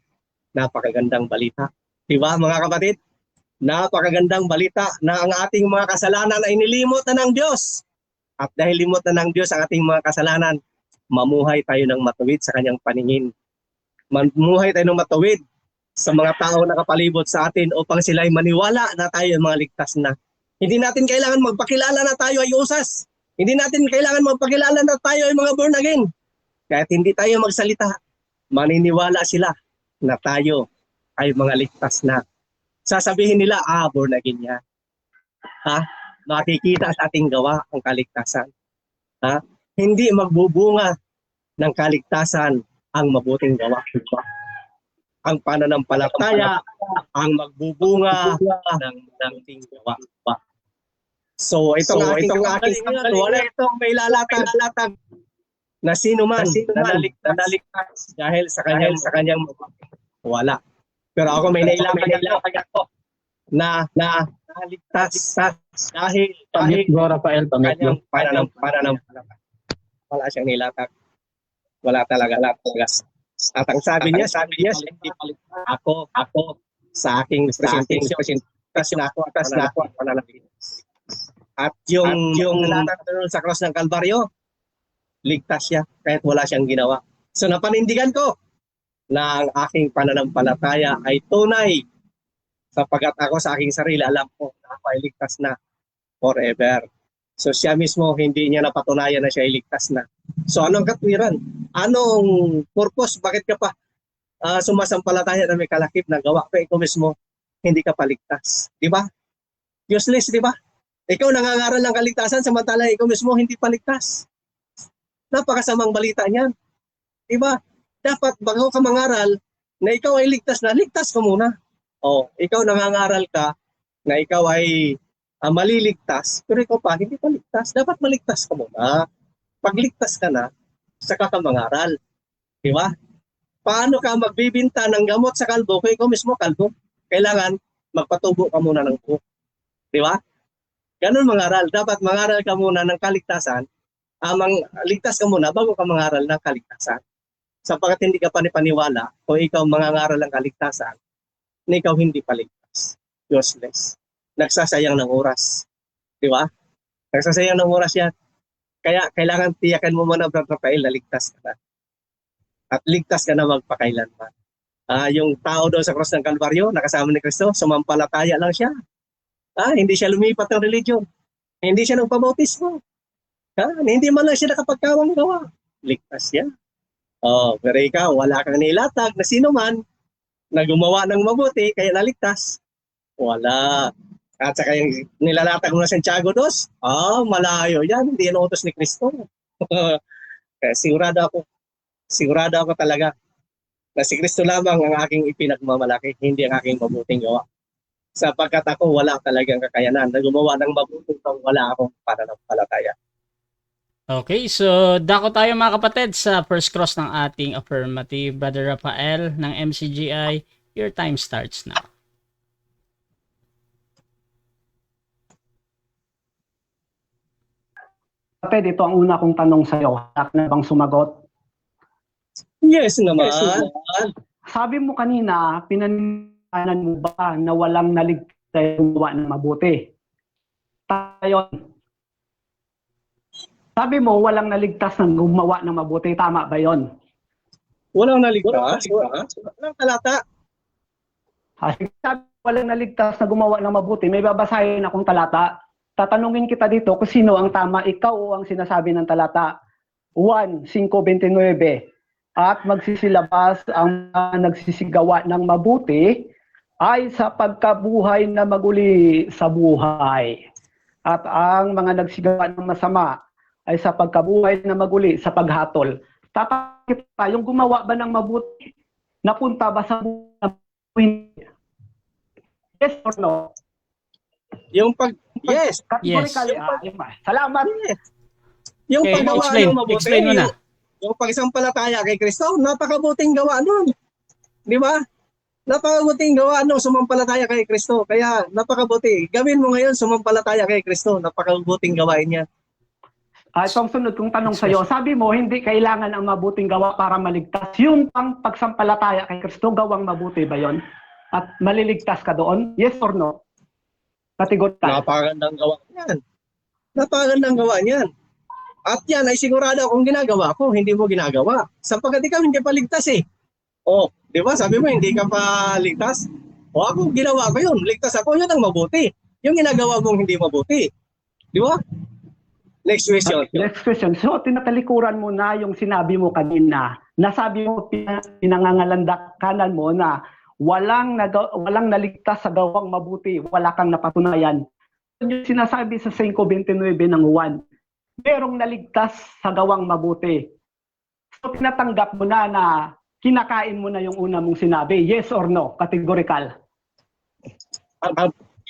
Napakagandang balita. Diba mga kapatid? Napakagandang balita na ang ating mga kasalanan ay nilimot na ng Diyos. At dahil limot na ng Diyos ang ating mga kasalanan, mamuhay tayo ng matuwid sa kanyang paningin. Mamuhay tayo ng matuwid sa mga tao na kapalibot sa atin upang sila ay maniwala na tayo ay mga ligtas na. Hindi natin kailangan magpakilala na tayo ay usas. Hindi natin kailangan magpakilala na tayo ay mga born again. Kahit hindi tayo magsalita, maniniwala sila na tayo ay mga ligtas na. Sasabihin nila, born again yan. Makikita sa ating gawa ang kaligtasan. Hindi magbubunga ng kaligtasan ang mabuting gawa. Ang pananampalataya ang magbubunga ng mabuting gawa. So itong aking wala itong may lalatag na sino man na naligtas dahil sa kanyang wala. Pero ako may nailatag ako na naligtas dahil Rafael, kanyang pananampalataya. Wala siyang nilatag. Wala talaga. At ang sabi niya, hindi paligtas ako sa aking presentation. Tas na ako pananampalataya. At yung nalatag sa cross ng Kalbaryo, ligtas siya kahit wala siyang ginawa. So napanindigan ko na ang aking pananampalataya ay tunay sapagkat ako sa aking sarili alam ko na ako ay ligtas na forever. So siya mismo hindi niya napatunayan na siya ay ligtas na. So anong katwiran? Anong purpose? Bakit ka pa sumasampalataya na may kalakip na gawa? Kaya ikaw mismo hindi ka paligtas. Di ba? Useless, di ba? Ikaw nangangaral ng kaligtasan samantala ikaw mismo hindi paligtas. Napakasamang balita niyan. Di ba? Dapat bago ka mangaral na ikaw ay ligtas na, ligtas ka muna. Ikaw nangangaral ka na ikaw ay maliligtas, pero ikaw pa hindi pa ligtas. Dapat maligtas ka muna. Pag ligtas ka na, saka ka mangaral. Di ba? Paano ka magbibinta ng gamot sa kalbo kung ikaw mismo kalbo? Kailangan magpatubo ka muna ng buhok. Di ba? Ganun mangaral. Dapat mangaral ka muna ng kaligtasan. Ligtas ka muna bago ka mangaral ng kaligtasan. Sapagkat hindi ka panipaniwala kung ikaw mangangaral ng kaligtasan na ikaw hindi paligtas. Useless. Nagsasayang ng oras. Di ba? Nagsasayang ng oras yan. Kaya kailangan tiyakan mo muna, Brad Rafael, na ligtas ka na. At ligtas ka na magpakailanman. Yung tao doon sa cross ng Kalbaryo, nakasama ni Kristo, sumampalataya lang siya. Hindi siya lumipat ng religion. Hindi siya nagpabautismo. Hindi man lang siya nakapagkawang gawa. Ligtas siya. Pero ikaw, wala kang nilatag na sino man na gumawa ng mabuti, kaya naligtas. Wala. At saka yung nilalatag mo na Santiago 2, malayo yan. Hindi yan utos ni Kristo. Kaya sigurado ako talaga na si Kristo lamang ang aking ipinagmamalaki, hindi ang aking mabuting gawa. Sapagkat ako wala talagang kakayanan na gumawa ng mabuting kung wala akong pananampalataya. Okay, so dako tayo mga kapatid sa first cross ng ating affirmative. Brother Rafael ng MCGI, your time starts now. Kapatid, ito ang una kong tanong sa iyo. Hak na bang sumagot? Yes naman. Sabi mo kanina, pinaniwalaan mo ba na walang naligtas gumawa ng mabuti? Tayo. Sabi mo, walang naligtas ng gumawa ng mabuti. Tama ba yon? Walang naligtas? Walang talata. Sabi walang naligtas na gumawa ng mabuti, may babasahin akong talata. Tatanungin kita dito kung sino ang tama, ikaw o ang sinasabi ng talata. 1:5:29. At magsisilabas ang mga nagsisigawa ng mabuti ay sa pagkabuhay na maguli sa buhay. At ang mga nagsigawa ng masama ay sa pagkabuhay na maguli sa paghatol. Tatanungin kita, yung gumawa ba ng mabuti, napunta ba sa buhay? Yes or no? Yung yes. Categorically, salamat. Yung Okay, paggawa explain. ng mabuti, Explain mo na. yung pagsampalataya kay Kristo, napakabuting gawa nun. Di ba? Napakabuting gawa nung sumampalataya kay Kristo. Kaya napakabuti. Gawin mo ngayon, sumampalataya kay Kristo. Napakabuting gawain yan. Itong sunod kong tanong sa iyo, sabi mo hindi kailangan ang mabuting gawa para maligtas. Yung pang pagsampalataya kay Kristo, gawang mabuti ba yon? At maliligtas ka doon? Yes or no? Kategorikal. Napakagandang gawa yan. Napakagandang gawa niyan. At yan ay sigurado akong ginagawa ko, hindi mo ginagawa. Sapagkat ikaw hindi pa ligtas eh. O, di ba? Sabi mo hindi ka pa ligtas. O ako, ginawa ko yun. Ligtas ako, yun ang mabuti. Yung ginagawa mong hindi mabuti. Di ba? Next question. Next question. So, tinatalikuran mo na yung sinabi mo kanina. Nasabi mo, pinangangalandakan mo na walang naligtas sa gawang mabuti, wala kang napatunayan. Yung sinasabi sa 5:29 ng Juan, merong naligtas sa gawang mabuti. So, tinatanggap mo na kinakain mo na yung una mong sinabi. Yes or no? Categorical.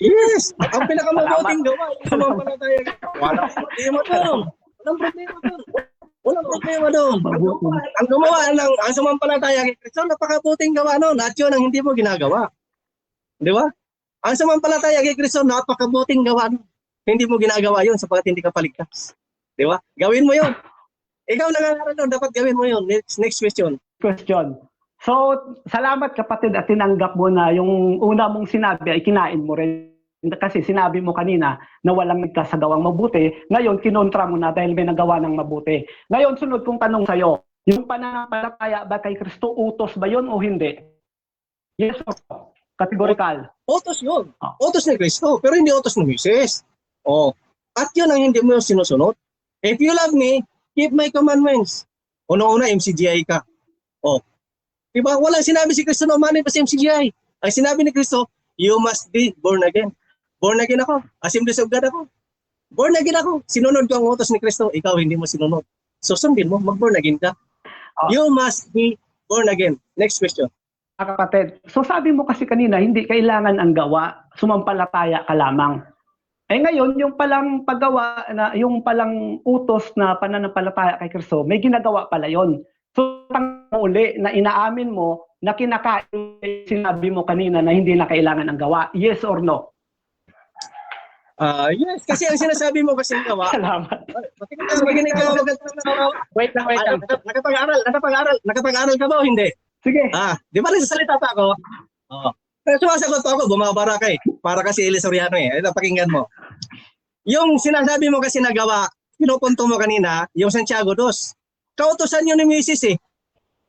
Yes! Ang pinakamabuting gawa, yung sumampalataya. Walang problema doon. Walang problema doon. Walang problema doon. Ang gumawa ang sumampalataya kay Kristo, napakabuting gawa noon. At yun ang hindi mo ginagawa. Di ba? Ang sumampalataya kay Kristo, napakabuting gawa noon. Hindi mo ginagawa yun sapagkat hindi ka paligtas. Di ba? Gawin mo yun. Ikaw nangangaral doon, dapat gawin mo yun. Next question. So, salamat kapatid at tinanggap mo na yung una mong sinabi ay kinain mo rin. Kasi sinabi mo kanina na walang nagkasagawang mabuti. Ngayon, kinontra mo na dahil may nagawa ng mabuti. Ngayon, sunod kong tanong sa'yo, yung pananampalataya ba kay Kristo, utos ba yun o hindi? Yes or no? Categorical. Utos yun. Utos ni Kristo, pero hindi utos ni Moises. Oh. At yun ang hindi mo sinusunod. If you love me, keep my commandments. Una-una, MCGI ka. Oh. Diba? Walang sinabi si Kristo na umanin pa si MCGI. Ang sinabi ni Kristo, you must be born again. Born again ako. Assemblies of God ako. Born again ako. Sinunod ko ang utos ni Kristo. Ikaw hindi mo sinunod. So sundin mo, mag-born again ka. You must be born again. Next question. Kapatid, so sabi mo kasi kanina, hindi kailangan ang gawa, sumampalataya ka lamang. Eh ngayon, yung palang paggawa, yung palang utos na pananampalataya kay Kristo, may ginagawa pala yon. So, uli na inaamin mo na kinakain sinabi mo kanina na hindi na kailangan ang gawa. Yes or no? Yes, kasi ang sinasabi mo kasi gawa. Salamat. Makinig ka. Wait lang. Nakapag-aral ka ba o hindi? Sige. Di ba nagsasalita pa ako? Oo. Pero sumasagot pa ako, bumabara ka eh. Para kasi Eli Soriano eh. Ito, pakinggan mo. Yung sinasabi mo kasi na gawa, pinupunto mo kanina, yung Santiago 2. Kautosan yun ni Moises eh.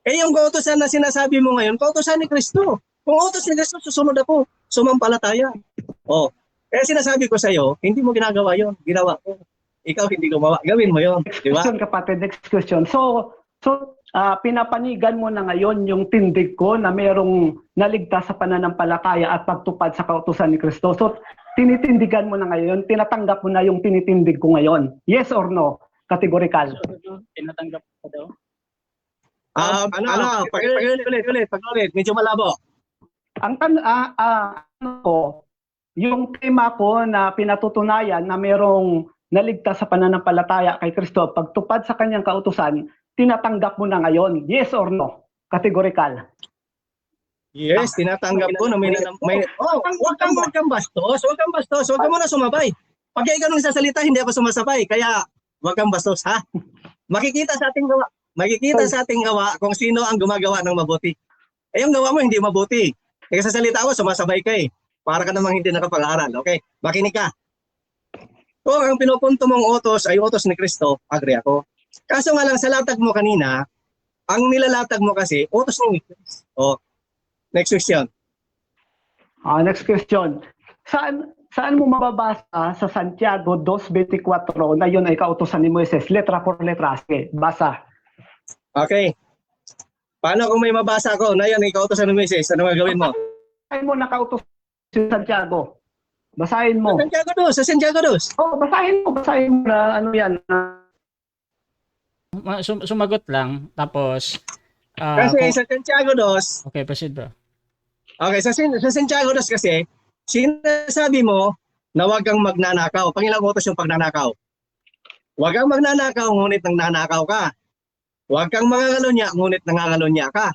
Eh yung kautosan na sinasabi mo ngayon, kautosan ni Kristo. Kung utos ni Kristo, susunod ako. Sumampalataya. Oh. Kaya sinasabi ko sa'yo, hindi mo ginagawa yon, ginawa ko. Ikaw hindi gumawa, gawin mo yon, di ba? Next question, kapatid. Next question. So pinapanigan mo na ngayon yung tindig ko na merong naligtas sa pananampalataya at pagtupad sa kautusan ni Kristo. So tinitindigan mo na ngayon, tinatanggap mo na yung tinitindig ko ngayon. Yes or no? Categorical. Tinatanggap ko daw. Pag-ulit, medyo malabo. Ang yung tema ko na pinatutunayan na merong naligtas sa pananampalataya kay Kristo, pagtupad sa kanyang kautusan, tinatanggap mo na ngayon. Yes or no? Categorical. Yes, tinatanggap ko na may wag kang bastos. Wag ka muna sumabay. Pag ikaw nang sasalita, hindi ako sumasabay. Kaya wag kang bastos, ha? Makikita sa ating gawa kung sino ang gumagawa ng mabuti. Eh yung gawa mo hindi mabuti. Kaya sa salita ako, sumasabay ka eh. Para ka namang hindi nakapag-aral. Okay? Makinig ka. Kung ang pinupunto mong utos ay utos ni Kristo, agree ako. Kaso nga lang sa latag mo kanina, ang nilalatag mo kasi, utos ni Kristo. Oh. Next question. Next question. Saan mo mababasa sa Santiago 2:24 na yun ay kautusan ni Moises? Letra por letra. Sige, basa. Okay. Paano kung may mabasa ko na yan, ikaw to sa Moises, ano gagawin mo? Basahin mo na kautusan si Santiago. Basahin mo. Sa Santiago 2. Oh, basahin mo na ano yan. Sumagot lang. Tapos, Kasi sa Santiago 2, okay, proceed bro. okay, sa Santiago 2 kasi, sinasabi mo na huwag kang magnanakaw. Pangilang utos yung pagnanakaw. Huwag kang magnanakaw, ngunit nangnanakaw ka. Huwag kang mangangalonya, ngunit nangangalonya ka.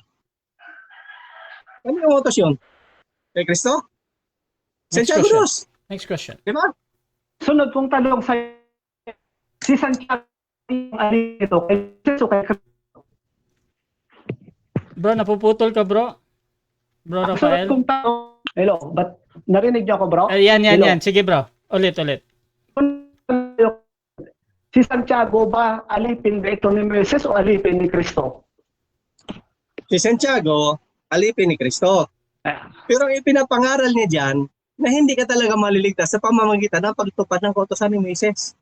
Ano yung utos yun? Kay Kristo? Santiago 2. Next question. Diba? Sunod kong tanong sa si Santiago yung alin ito kay Jesus o kay Kristo? Bro, napuputol ka bro. Bro Sunod Rafael. kong tanong, hello, but narinig niyo ako bro? Yan. Hello. Sige bro. Ulit. Si Santiago ba alipin ba ito ni Moises o alipin ni Kristo? Si Santiago, alipin ni Kristo. Pero ang ipinapangaral niya dyan, na hindi ka talaga maliligtas sa pamamagitan ng pagtupad ng kautusan ni Moises.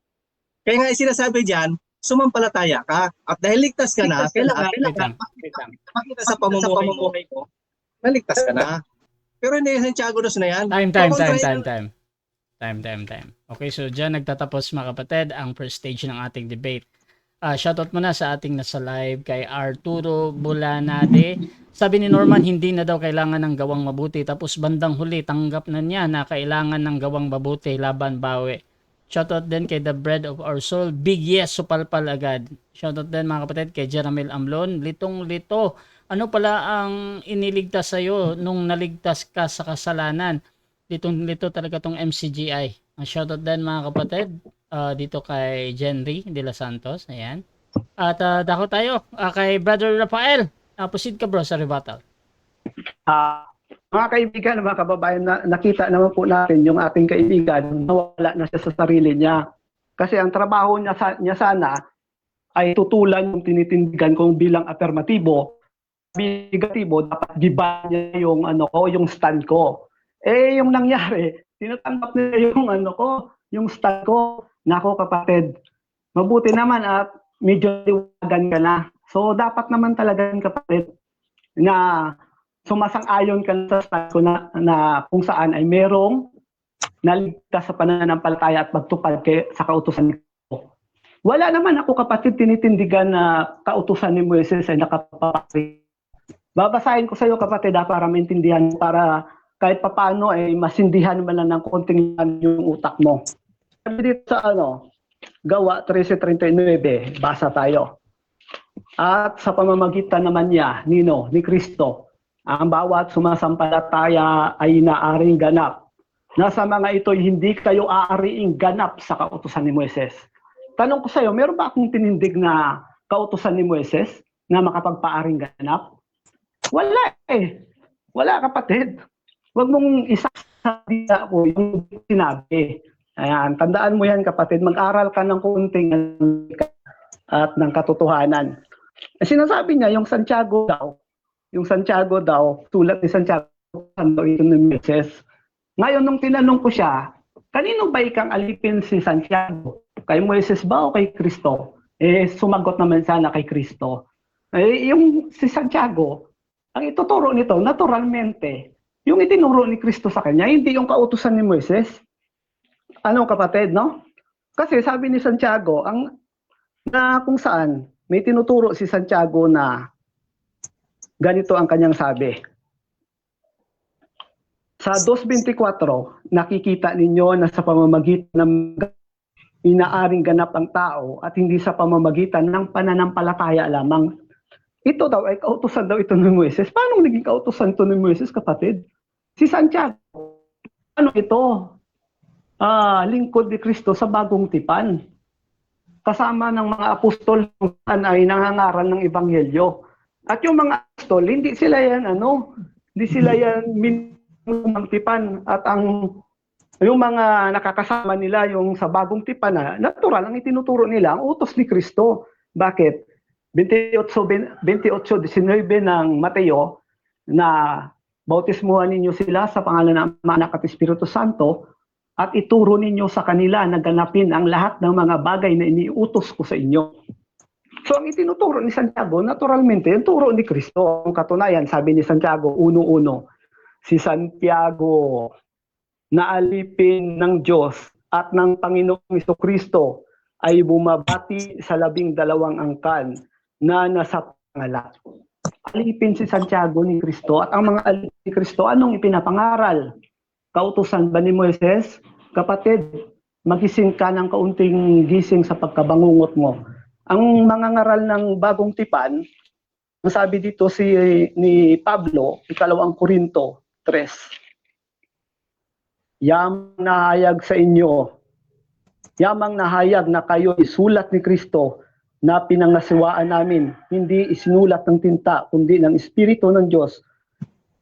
Kaya nga sinasabi dyan, sumampalataya ka. At dahil ligtas ka na, kailangan makita sa pamumuhay ko, naligtas ka na. Pero hindi Santiago 2 na yan. Time. Okay, so dyan nagtatapos mga kapatid ang first stage ng ating debate. Shoutout muna sa ating nasa live kay Arturo Bulanade. Sabi ni Norman, hindi na daw kailangan ng gawang mabuti. Tapos bandang huli, tanggap na niya na kailangan ng gawang mabuti laban bawi. Shoutout din kay The Bread of Our Soul. Big yes, supalpal agad. Shoutout din mga kapatid kay Jeramel Amlon. Litong-lito. Ano pala ang iniligtas sa'yo nung naligtas ka sa kasalanan? Litong-lito talaga tong MCGI. Shoutout din mga kapatid. Dito kay Jenry de los Santos. Ayan. At dako tayo kay Brother Rafael. Proceed ka bro sa rebuttal. Mga kaibigan, mga kababayan, nakita naman po natin yung ating kaibigan nawala na siya sa sarili niya. Kasi ang trabaho niya sana ay tutulan yung tinitindigan kong bilang afirmatibo. Negatibo, dapat giba niya yung yung stand ko. Yung nangyari, tinatanggap niya yung yung stand ko. Nako kapatid, mabuti naman at medyo liwagan ka na. So dapat naman talaga kapatid na sumasang-ayon ka sa stand ko na kung saan ay merong naligtas sa pananampalataya at magtupad sa kautusan ko. Wala naman ako kapatid tinitindigan na kautusan ni Moises ay nakapapari. Babasahin ko sa iyo kapatid para maintindihan, para kahit papaano ay masindihan man lang ng konting yung utak mo. Sabi dito sa Gawa 13:39, basa tayo. At sa pamamagitan naman niya, ni Kristo, ang bawat sumasampalataya ay naaring ganap. Na sa mga ito'y hindi kayo aariing ganap sa kautusan ni Moises. Tanong ko sa iyo, meron ba akong tinindig na kautusan ni Moises na makapagpaaring ganap? Wala Wala kapatid. Huwag mong isasabi ako yung sinabi. Ayan, tandaan mo yan kapatid, mag-aral ka ng kunting at ng katotohanan. Sinasabi niya yung Santiago daw, tulad ni Santiago, ito ni Moises. Ngayon nung tinanong ko siya, kanino ba ikang alipin si Santiago? Kay Moises ba o kay Kristo? Sumagot naman sana kay Kristo. Yung si Santiago, ang ituturo nito, naturalmente, yung itinuro ni Kristo sa kanya, hindi yung kautusan ni Moises. Kapatid, no? Kasi sabi ni Santiago, kung saan may tinuturo si Santiago na ganito ang kanyang sabi. Sa 2:24, nakikita ninyo na sa pamamagitan ng inaaring ganap ang tao at hindi sa pamamagitan ng pananampalataya lamang. Ito daw ay kautusan daw ito ni Moises. Paano naging kautusan ito ni Moises, kapatid? Si Santiago, ano ito? Lingkod ni Kristo sa bagong tipan. Kasama ng mga apostol ay nangangaral ng ebanghelyo. At yung mga apostol, hindi sila yan minumang tipan. At yung mga nakakasama nila yung sa bagong tipan na natural ang itinuturo nila ang utos ni Kristo. Bakit? 28:19 ng Mateo na bautismuhan ninyo sila sa pangalan ng Ama, Anak at Espiritu Santo, at ituro ninyo sa kanila na ganapin ang lahat ng mga bagay na iniutos ko sa inyo. So ang itinuturo ni Santiago, naturalmente, yung turo ni Kristo. Ang katunayan, sabi ni Santiago, 1:1, si Santiago na alipin ng Diyos at ng Panginoong Jesucristo ay bumabati sa 12 angkan na nasa pangalan. Alipin si Santiago ni Kristo, at ang mga alipin ni Kristo, anong ipinapangaral? Kautusan ba ni Moises? Kapatid, magising ka ng kaunting gising sa pagkabangungot mo. Ang mga ngaral ng Bagong Tipan, ang sabi dito ni Pablo, 2 Korinto 3. Yamang nahayag sa inyo, yamang nahayag na kayo isulat ni Kristo na pinangasiwaan namin, hindi isinulat ng tinta, kundi ng Espiritu ng Diyos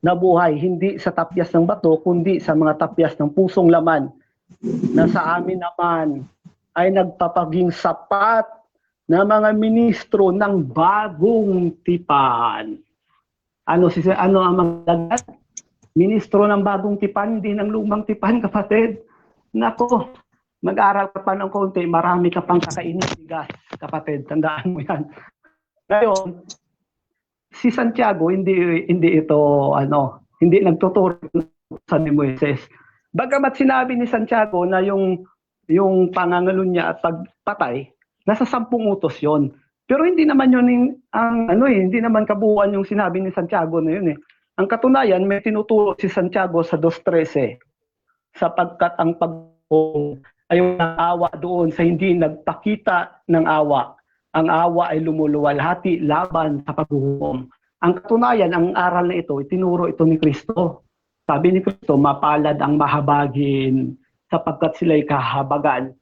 na buhay, hindi sa tapyas ng bato, kundi sa mga tapyas ng pusong laman, na sa amin naman ay nagpapaging sapat na mga ministro ng bagong tipan. Ano ang mga ministro ng bagong tipan, hindi ng lumang tipan, kapatid? Nako, mag-aral ka pa ng konti, marami ka pang kakainin bigas, kapatid. Tandaan mo yan. Ngayon, si Santiago, hindi nagtuturo sa ni Moises. Bagamat sinabi ni Santiago na yung pangangalo niya at pagpatay, nasa 10 utos 'yon. Pero hindi naman 'yon hindi naman kabuuan yung sinabi ni Santiago na 'yon eh. Ang katunayan, may tinuturo si Santiago sa 2:13, sapagkat ang ay ng awa doon sa hindi nagpakita ng awa. Ang awa ay lumuluwalhati laban sa paghuhukom. Ang katunayan, ang aral na ito, itinuro ito ni Kristo. Sabi ni Kristo, mapalad ang mahabagin sapagkat sila'y kahabagan.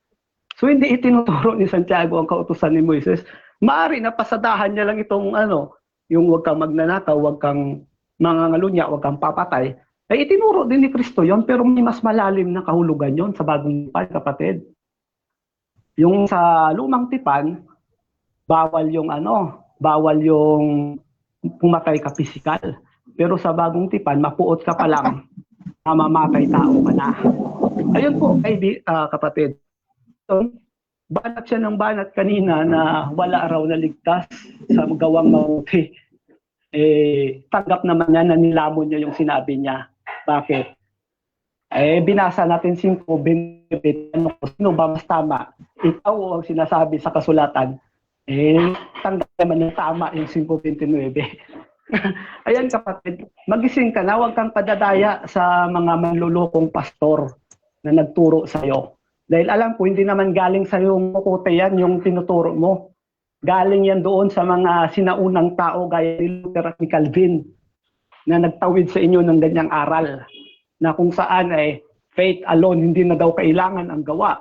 So hindi itinuturo ni Santiago ang kautusan ni Moises. Maaari na pasadahan niya lang itong yung huwag kang magnanakaw, huwag kang mangangalunya, huwag kang papatay. Ay itinuro din ni Kristo yon, pero may mas malalim na kahulugan yon sa bagong tipan, kapatid. Yung sa lumang tipan, bawal yung pumatay ka physical. Pero sa bagong tipan, mapuot ka pa lang, mamamatay tao ka na. Ayun po, kapatid. So, banat siya ng banat kanina na wala raw na ligtas sa gawang mabuti. Tanggap naman niya na nilamon niya yung sinabi niya. Bakit? Binasa natin 5:20, sino ba mas tama? Ikaw o ang sinasabi sa kasulatan? Tanggap naman na tama yung 5:29. Ayan kapatid, magising ka na, huwag kang padadaya sa mga manlulokong pastor na nagturo sa'yo. Dahil alam ko, hindi naman galing sa yung mukute yan, yung tinuturo mo. Galing yan doon sa mga sinaunang tao gaya ni Luther at ni Calvin na nagtawid sa inyo ng ganyang aral na kung saan faith alone, hindi na daw kailangan ang gawa.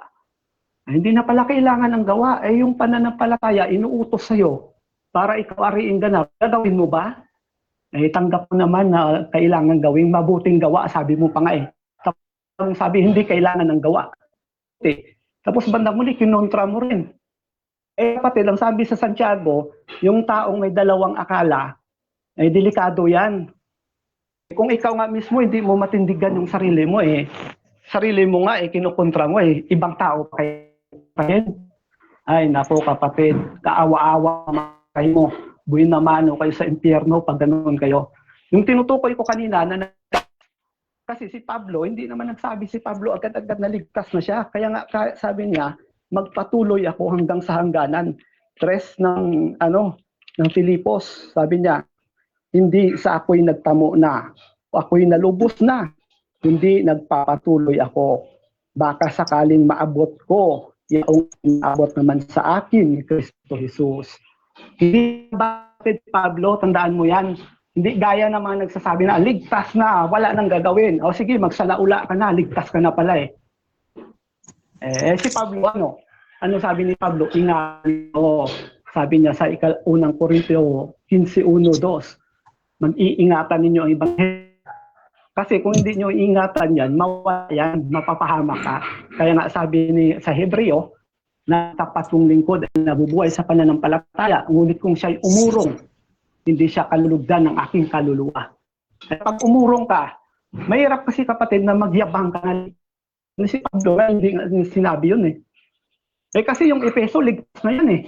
Hindi na pala kailangan ang gawa. Yung pananampalataya, inuutos sa'yo para ikaw ariing ganap. Gagawin mo ba? Tanggap mo naman na kailangan gawing mabuting gawa. Sabi mo pa nga Tapos sabi, hindi kailangan ng gawa. Tapos bandang muli, kinontra mo rin. Kapatid, ang sabi sa Santiago, yung taong may dalawang akala, delikado yan. Kung ikaw nga mismo, hindi mo matindigan yung sarili mo sarili mo nga kinukontra mo ibang tao pa kayo. Ay, nako kapatid, kaawa-awa kayo mo. Buhay naman kayo sa impyerno pag ganoon kayo. Yung tinutukoy ko kanina na kasi si Pablo, hindi naman nagsabi si Pablo agad-agad na ligtas na siya. Kaya nga sabi niya, magpatuloy ako hanggang sa hangganan. 3 ng Filipos, sabi niya, hindi sa ako'y nagtamo na, ako'y nalubos na, hindi nagpapatuloy ako. Baka sakaling maabot ko, yung maabot naman sa akin ni Kristo Jesus. Hindi bakit Pablo, tandaan mo yan, hindi gaya ng mga nagsasabi na ligtas na, wala nang gagawin. O sige, magsalaula ka na, ligtas ka na pala si Pablo ano sabi ni Pablo? Sabi niya sa 1 Korintio 15:1-2, mag-iingatan ninyo ang ebanghelyo. Kasi kung hindi nyo iingatan yan, mawala yan, mapapahamak ka. Kaya nga sabi sa Hebreo, na tapat kong lingkod ay nabubuhay sa pananampalataya, ngunit kung siya'y umurong, hindi siya kalulugdan ng aking kaluluwa. Pag umurong ka, mahirap kasi kapatid na magyabang ka na. Si Pablo nga, hindi nga sinabi yun eh. Kasi yung Efeso, ligtas na yan eh.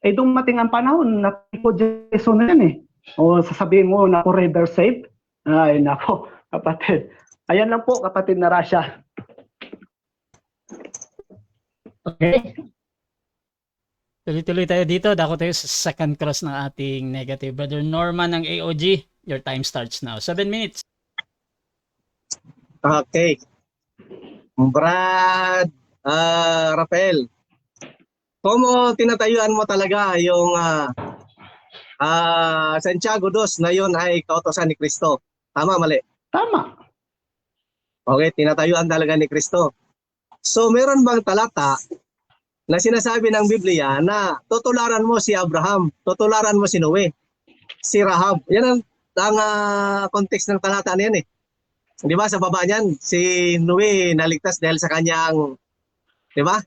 Dumating ang panahon na tipo Jesu na yan eh. O sasabihin mo na forever safe. Ay nako, kapatid. Ayan lang po kapatid na Rasha. Okay. Tuloy-tuloy tayo dito. Dako tayo sa second cross ng ating negative. Brother Norman ng AOG, your time starts now. 7 minutes. Okay. Brad Rafael, kung tinatayuan mo talaga yung Santiago 2 na yun ay kautosan ni Kristo. Tama, mali? Tama. Okay, tinatayuan talaga ni Kristo. So, meron bang talata na sinasabi ng Biblia na tutularan mo si Abraham, tutularan mo si Noe, si Rahab? Yan ang context ng talata na yan eh. Di ba, sa baba niyan, si Noe naligtas dahil sa kanyang, di ba?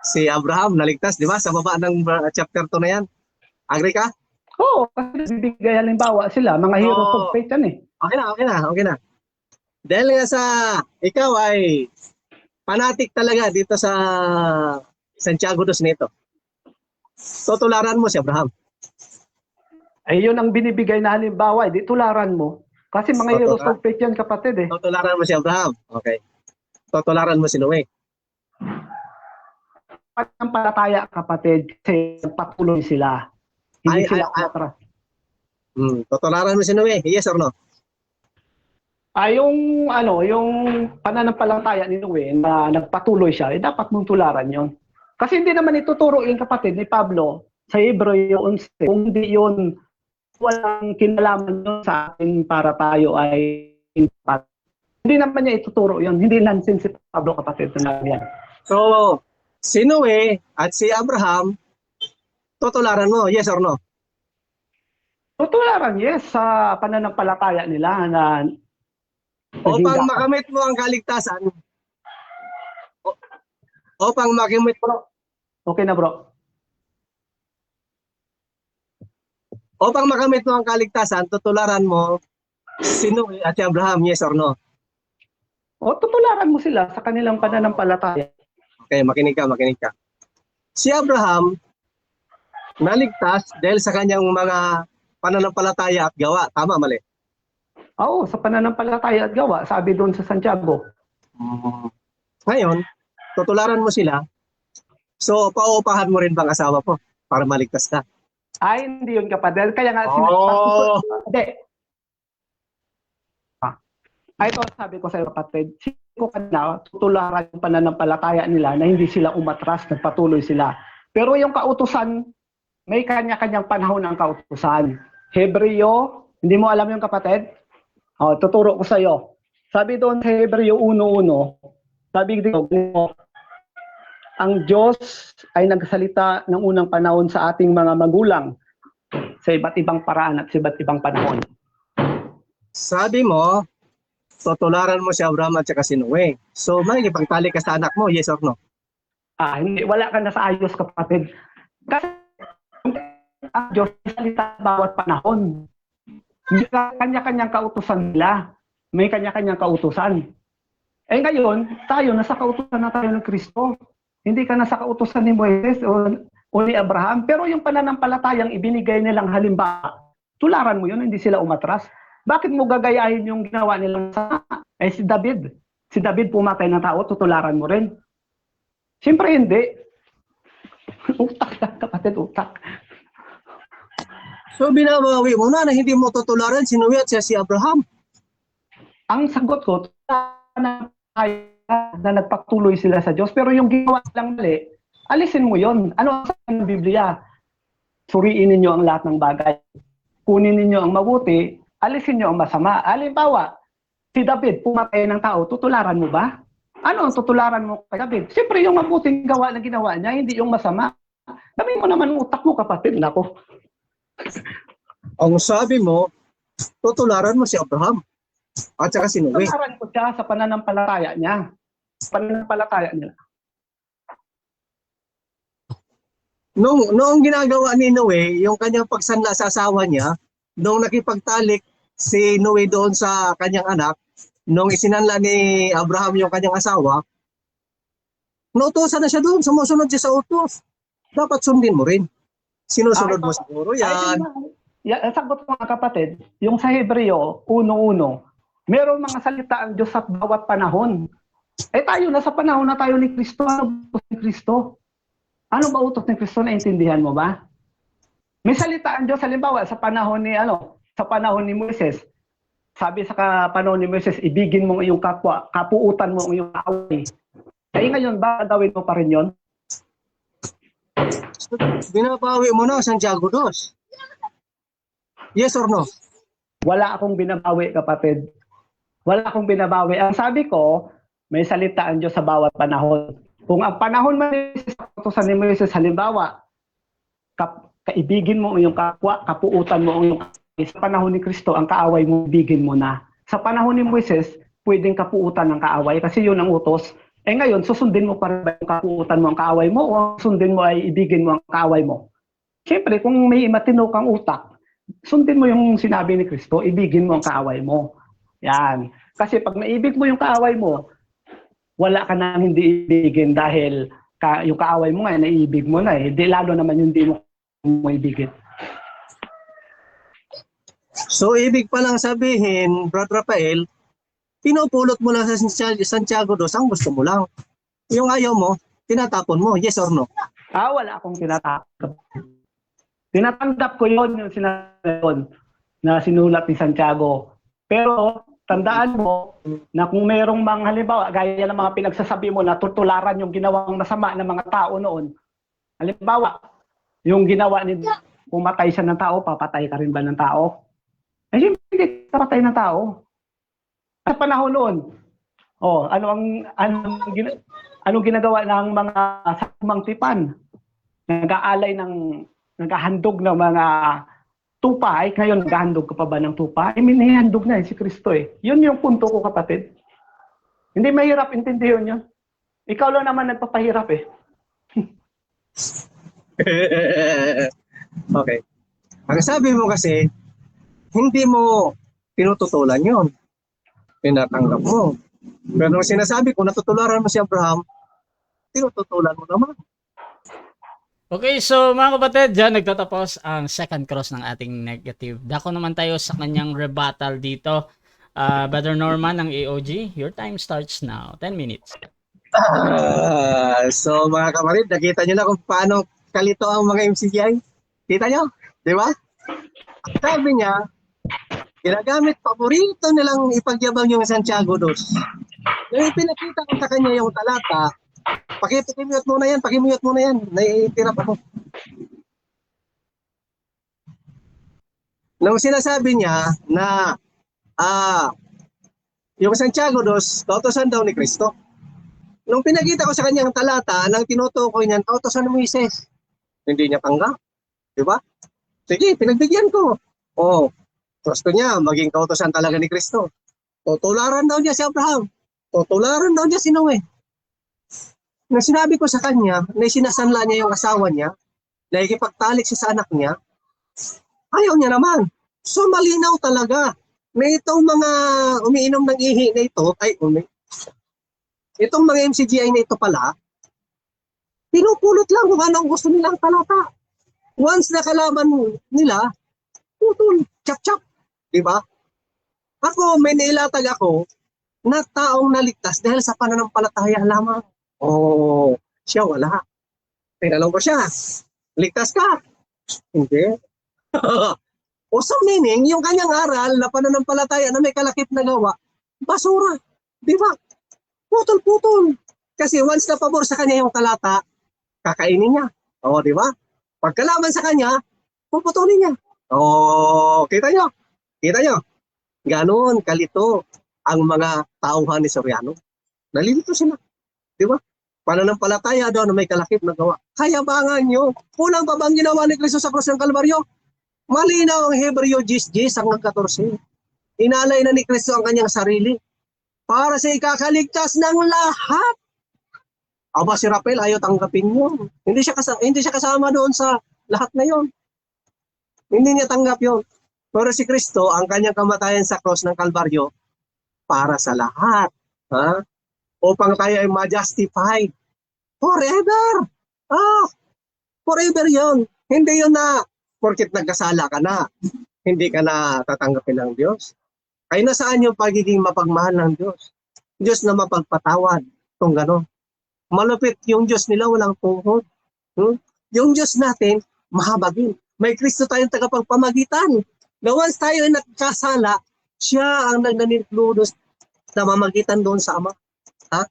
Si Abraham naligtas, di ba? Sa baba ng chapter 2 na yan. Agree ka? Oo, kasi bibigay halimbawa sila, mga heroes of faith yan eh. Okay na. Dahil nga sa ikaw ay fanatic talaga dito sa Santiago 2 nito. Tutularan mo si Abraham. Yun ang binibigay na halimbawa, di tularan mo. Kasi mga heroes of faith yan kapatid eh. Tutularan mo si Abraham. Okay. Tutularan mo si Noe. Palataya kapatid, kasi patuloy sila. Hindi sila atras. Tutularan mo si Noe. Yes or no? Yung pananampalataya ni Noe na nagpatuloy siya, dapat mong tularan yon. Kasi hindi naman ituturo yung kapatid ni Pablo sa Hebreo 11, kung hindi yun, walang kinalaman yun sa atin para tayo ay hindi naman niya ituturo yun. Hindi nonsense si Pablo kapatid na yan. So, si Noe at si Abraham, tutularan mo, yes or no? Tutularan, yes, sa pananampalataya nila na upang makamit mo ang kaligtasan. Upang makamit mo. Okay na bro. Upang makamit mo ang kaligtasan, tutularan mo si Noe at si Abraham, yes or no? Tutularan mo sila sa kanilang pananampalataya. Okay, makinig ka. Si Abraham, naligtas dahil sa kanyang mga pananampalataya at gawa. Tama, mali? Oo, sa pananampalataya at gawa, sabi doon sa Santiago. Ngayon, tutularan mo sila. So, pauupahan mo rin bang asawa po para maligtas ka? Hindi yun kapatid. Kaya nga, hindi. Ito sabi ko sa iyo kapatid, ko kanina, tutularan yung pananampalataya nila na hindi sila umatras, nagpatuloy sila. Pero yung kautusan, may kanya-kanyang panahon ang kautusan. Hebreo, hindi mo alam yung kapatid? Tuturo ko sa iyo. Sabi doon sa Hebreo 1:1, sabi dito, ang Diyos ay nagsalita ng unang panahon sa ating mga magulang sa iba't ibang paraan at sa iba't ibang panahon. Sabi mo, tutularan mo si Abraham at saka si Noe. So, makikipagtali ka sa anak mo, yes or no? Hindi, wala ka na sa ayos kapatid. Kasi ang Diyos salita bawat panahon. Hindi kanya-kanyang kautusan nila. May kanya-kanyang kautusan. Ngayon, tayo, nasa kautusan na tayo ng Kristo. Hindi ka nasa kautusan ni Moises o ni Abraham. Pero yung pananampalatayang ibinigay nilang halimbawa, tularan mo yun, hindi sila umatras. Bakit mo gagayahin yung ginawa nilang sama? Si David. Si David pumatay ng tao, tutularan mo rin. Siyempre hindi. Utak na, kapatid, utak. So, binabawi mo na hindi mo tutularan si Noe at si Abraham. Ang sagot ko, na nagpatuloy sila sa Diyos. Pero yung ginawa lang mali, alisin mo yon. Ano sa Biblia? Suriin ninyo ang lahat ng bagay. Kunin ninyo ang mabuti, alisin nyo ang masama. Halimbawa, si David, pumatay ng tao, tutularan mo ba? Ano ang tutularan mo kay David? Siyempre yung mabuting gawa na ginawa niya, hindi yung masama. Sabi mo naman utak mo kapatid, nako. Ang sabi mo, tutularan mo si Abraham at saka si Noe. Tutularan ko siya sa pananampalataya niya. Pananampalataya nila. Noong ginagawa ni Noe, yung kanyang pagsanla sa asawa niya, noong nakipagtalik si Noe doon sa kanyang anak, nung isinanla ni Abraham yung kanyang asawa, nautosan na siya doon, sumusunod siya sa utos. Dapat sundin mo rin. Sinusunod mo siguro yan. Sagot mga kapatid, yung sa Hebreo, 1:1, merong mga salita ang Diyos sa bawat panahon. Tayo, nasa panahon na tayo ni Kristo. Ano ba utos ni Kristo? Ano ba utos ni Kristo? Naintindihan mo ba? May salita ang Diyos, halimbawa, sa panahon ni Moises, sabi sa panahon ni Moises, ibigin mo ang iyong kapwa, kapuutan mo ang iyong kaaway. Ngayon, ba gawin mo pa rin yun? Binabawi mo na Santiago 2. Yes or no? Wala akong binabawi, kapatid. Wala akong binabawi. Ang sabi ko, may salita ang Diyos sa bawat panahon. Kung ang panahon ni Moises, halimbawa, kaibigin mo ang iyong kapwa, kapuutan mo ang iyong kaaway. Sa panahon ni Kristo, ang kaaway mo, ibigin mo na. Sa panahon ni Moises, pwedeng kapuutan ng kaaway kasi yun ang utos. Ngayon, susundin mo pa rin ba yung kapuutan mo ang kaaway mo o susundin mo ay ibigin mo ang kaaway mo? Siyempre, kung may matino kang utak, sundin mo yung sinabi ni Kristo, ibigin mo ang kaaway mo. Yan. Kasi pag naibig mo yung kaaway mo, wala ka nang hindi ibigin dahil yung kaaway mo nga, naibig mo na eh. Di, lalo naman yung hindi mo ibigin. So, ibig palang sabihin, Brad Rafael, pinupulot mo lang sa Santiago 2 ang gusto mo lang. Yung ayaw mo, tinatapon mo. Yes or no? Wala akong tinatanggap. Tinatanggap ko yun, yung sinabi yun, na sinulat ni Santiago. Pero, tandaan mo na kung mayroong mga halimbawa, gaya ng mga pinagsasabi mo na tutularan yung ginawang masama ng mga tao noon. Halimbawa, yung ginawa ni pumatay siya ng tao, papatay ka rin ba ng tao? Siyempre, hindi papatay ng tao. Sa panahon noon, anong ginagawa ng mga sakmang tipan? Naghahandog ng mga tupa. Ngayon, naghahandog ka pa ba ng tupa? Minahandog na si Kristo eh. Yun yung punto ko, kapatid. Hindi mahirap intindihin yun. Ikaw lang naman nagpapahirap eh. Okay. Ang sabi mo kasi, hindi mo pinututulan yun. Pinatanggap mo. Pero ang sinasabi ko, natutularan mo si Abraham, tinututulan mo naman. Okay, so mga kapatid, dyan nagtatapos ang second cross ng ating negative. Dako naman tayo sa kanyang rebuttal dito. Brother Norman ng AOG, your time starts now. 10 minutes. So mga kapatid, nakita nyo na kung paano kalito ang mga MCGI. Kita nyo? Di ba? Sabi niya, ginagamit, paborito nilang ipagyabang yung Santiago 2. Nung ipinakita ko sa kanya yung talata, pakimute mo na yan, naiitirap ako. Nung sinasabi niya na yung Santiago 2, kautosan daw ni Kristo. Nung pinakita ko sa kanya ang talata, nang tinutukoy niyan, kautosan ni Moises. Hindi niya tanggap. Di ba? Sige, pinagbigyan ko. Gusto niya, maging kautosan talaga ni Kristo. Tutularan daw niya si Abraham. Tutularan daw niya si Noe. Nang sinabi ko sa kanya, na sinasanla niya yung asawa niya, na ikipagtalik siya sa anak niya, ayaw niya naman. So malinaw talaga na itong mga umiinom ng ihi na ito, itong mga MCGI na ito pala, pinupulot lang kung anong gusto nilang talata. Once na kalaban nila, putol, chap-chap. Diba? Ako, may nailatag ako na taong naligtas dahil sa pananampalataya lamang. Siya wala. Tinanong ko siya, ligtas ka? Hindi. So meaning, yung kanyang aral na pananampalataya na may kalakip na gawa, basura. Diba? Putol-putol. Kasi once na pabor sa kanya yung talata, kakainin niya. Diba? Pagkalaban sa kanya, puputulin niya. Kita nyo? Kita nyo? Ganon kalito ang mga tauhan ni Soriano. Nalilito sila. Di ba? Pananampalataya daw na may kalakip na gawa. Kayabangan nyo. Kulang pa bang ginawa ni Kristo sa krus ng Kalbaryo? Malinaw ang Hebreo 10:10 hanggang 14. Inalay na ni Kristo ang kanyang sarili para sa ikakaligtas ng lahat. Aba si Rafael, ayaw tanggapin yun. Hindi siya kasama doon sa lahat na yon. Hindi niya tanggap yon. Pero si Kristo, ang kanyang kamatayan sa cross ng Kalbaryo, para sa lahat. Ha? Upang tayo ay ma-justify forever. Ah, forever yon. Hindi yun na, porket nagkasala ka na, hindi ka na tatanggapin ng Diyos. Ay nasaan yung pagiging mapagmahal ng Diyos? Diyos na mapagpatawad. Kung gano'n. Malupit yung Diyos nila, walang tuhod. Yung Diyos natin, mahabagin. May Kristo tayong tagapagpamagitan. Na once tayo ay nagkasala, siya ang nagnanitludos na mamagitan doon sa Ama. Ha?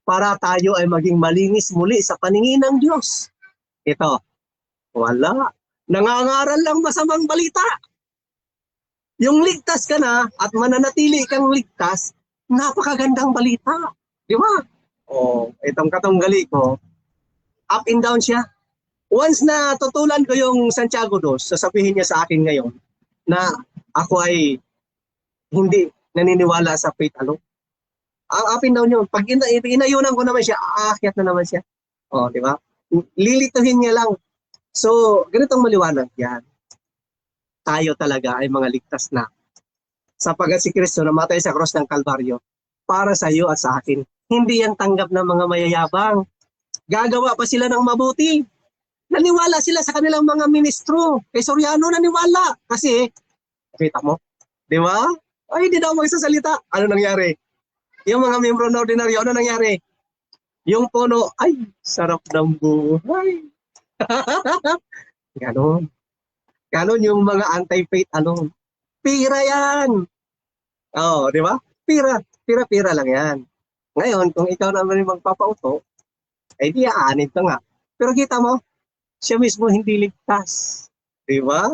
Para tayo ay maging malinis muli sa paningin ng Diyos. Ito, wala. Nangangaral lang masamang balita. Yung ligtas ka na at mananatili kang ligtas, napakagandang balita. Di ba? Itong katunggali ko, up and down siya. Once na tutulan ko yung Santiago 2, sasabihin niya sa akin ngayon na ako ay hindi naniniwala sa faith alone. Ang up and down yun. Pag inayunan ko naman siya, aakyat na naman siya. Di ba? Lilituhin niya lang. So, ganitong maliwanag yan. Tayo talaga ay mga ligtas na. Sapagat si Kristo namatay sa cross ng Kalbaryo para sa iyo at sa akin. Hindi yan tanggap ng mga mayayabang. Gagawa pa sila ng mabuti. Naniwala sila sa kanilang mga ministro. Kay Soriano naniwala. Kasi, kita mo, di ba? Ay, hindi daw magsasalita. Ano nangyari? Yung mga membro na ordinaryo, ano nangyari? Yung puno, ay, sarap ng buhay. Ganon. Ganon yung mga anti-faith, ano. Pira yan. Di ba? Pira lang yan. Ngayon, kung ikaw naman yung magpapauto, ay di aanid ka nga. Pero kita mo, siya mismo hindi ligtas. Di ba?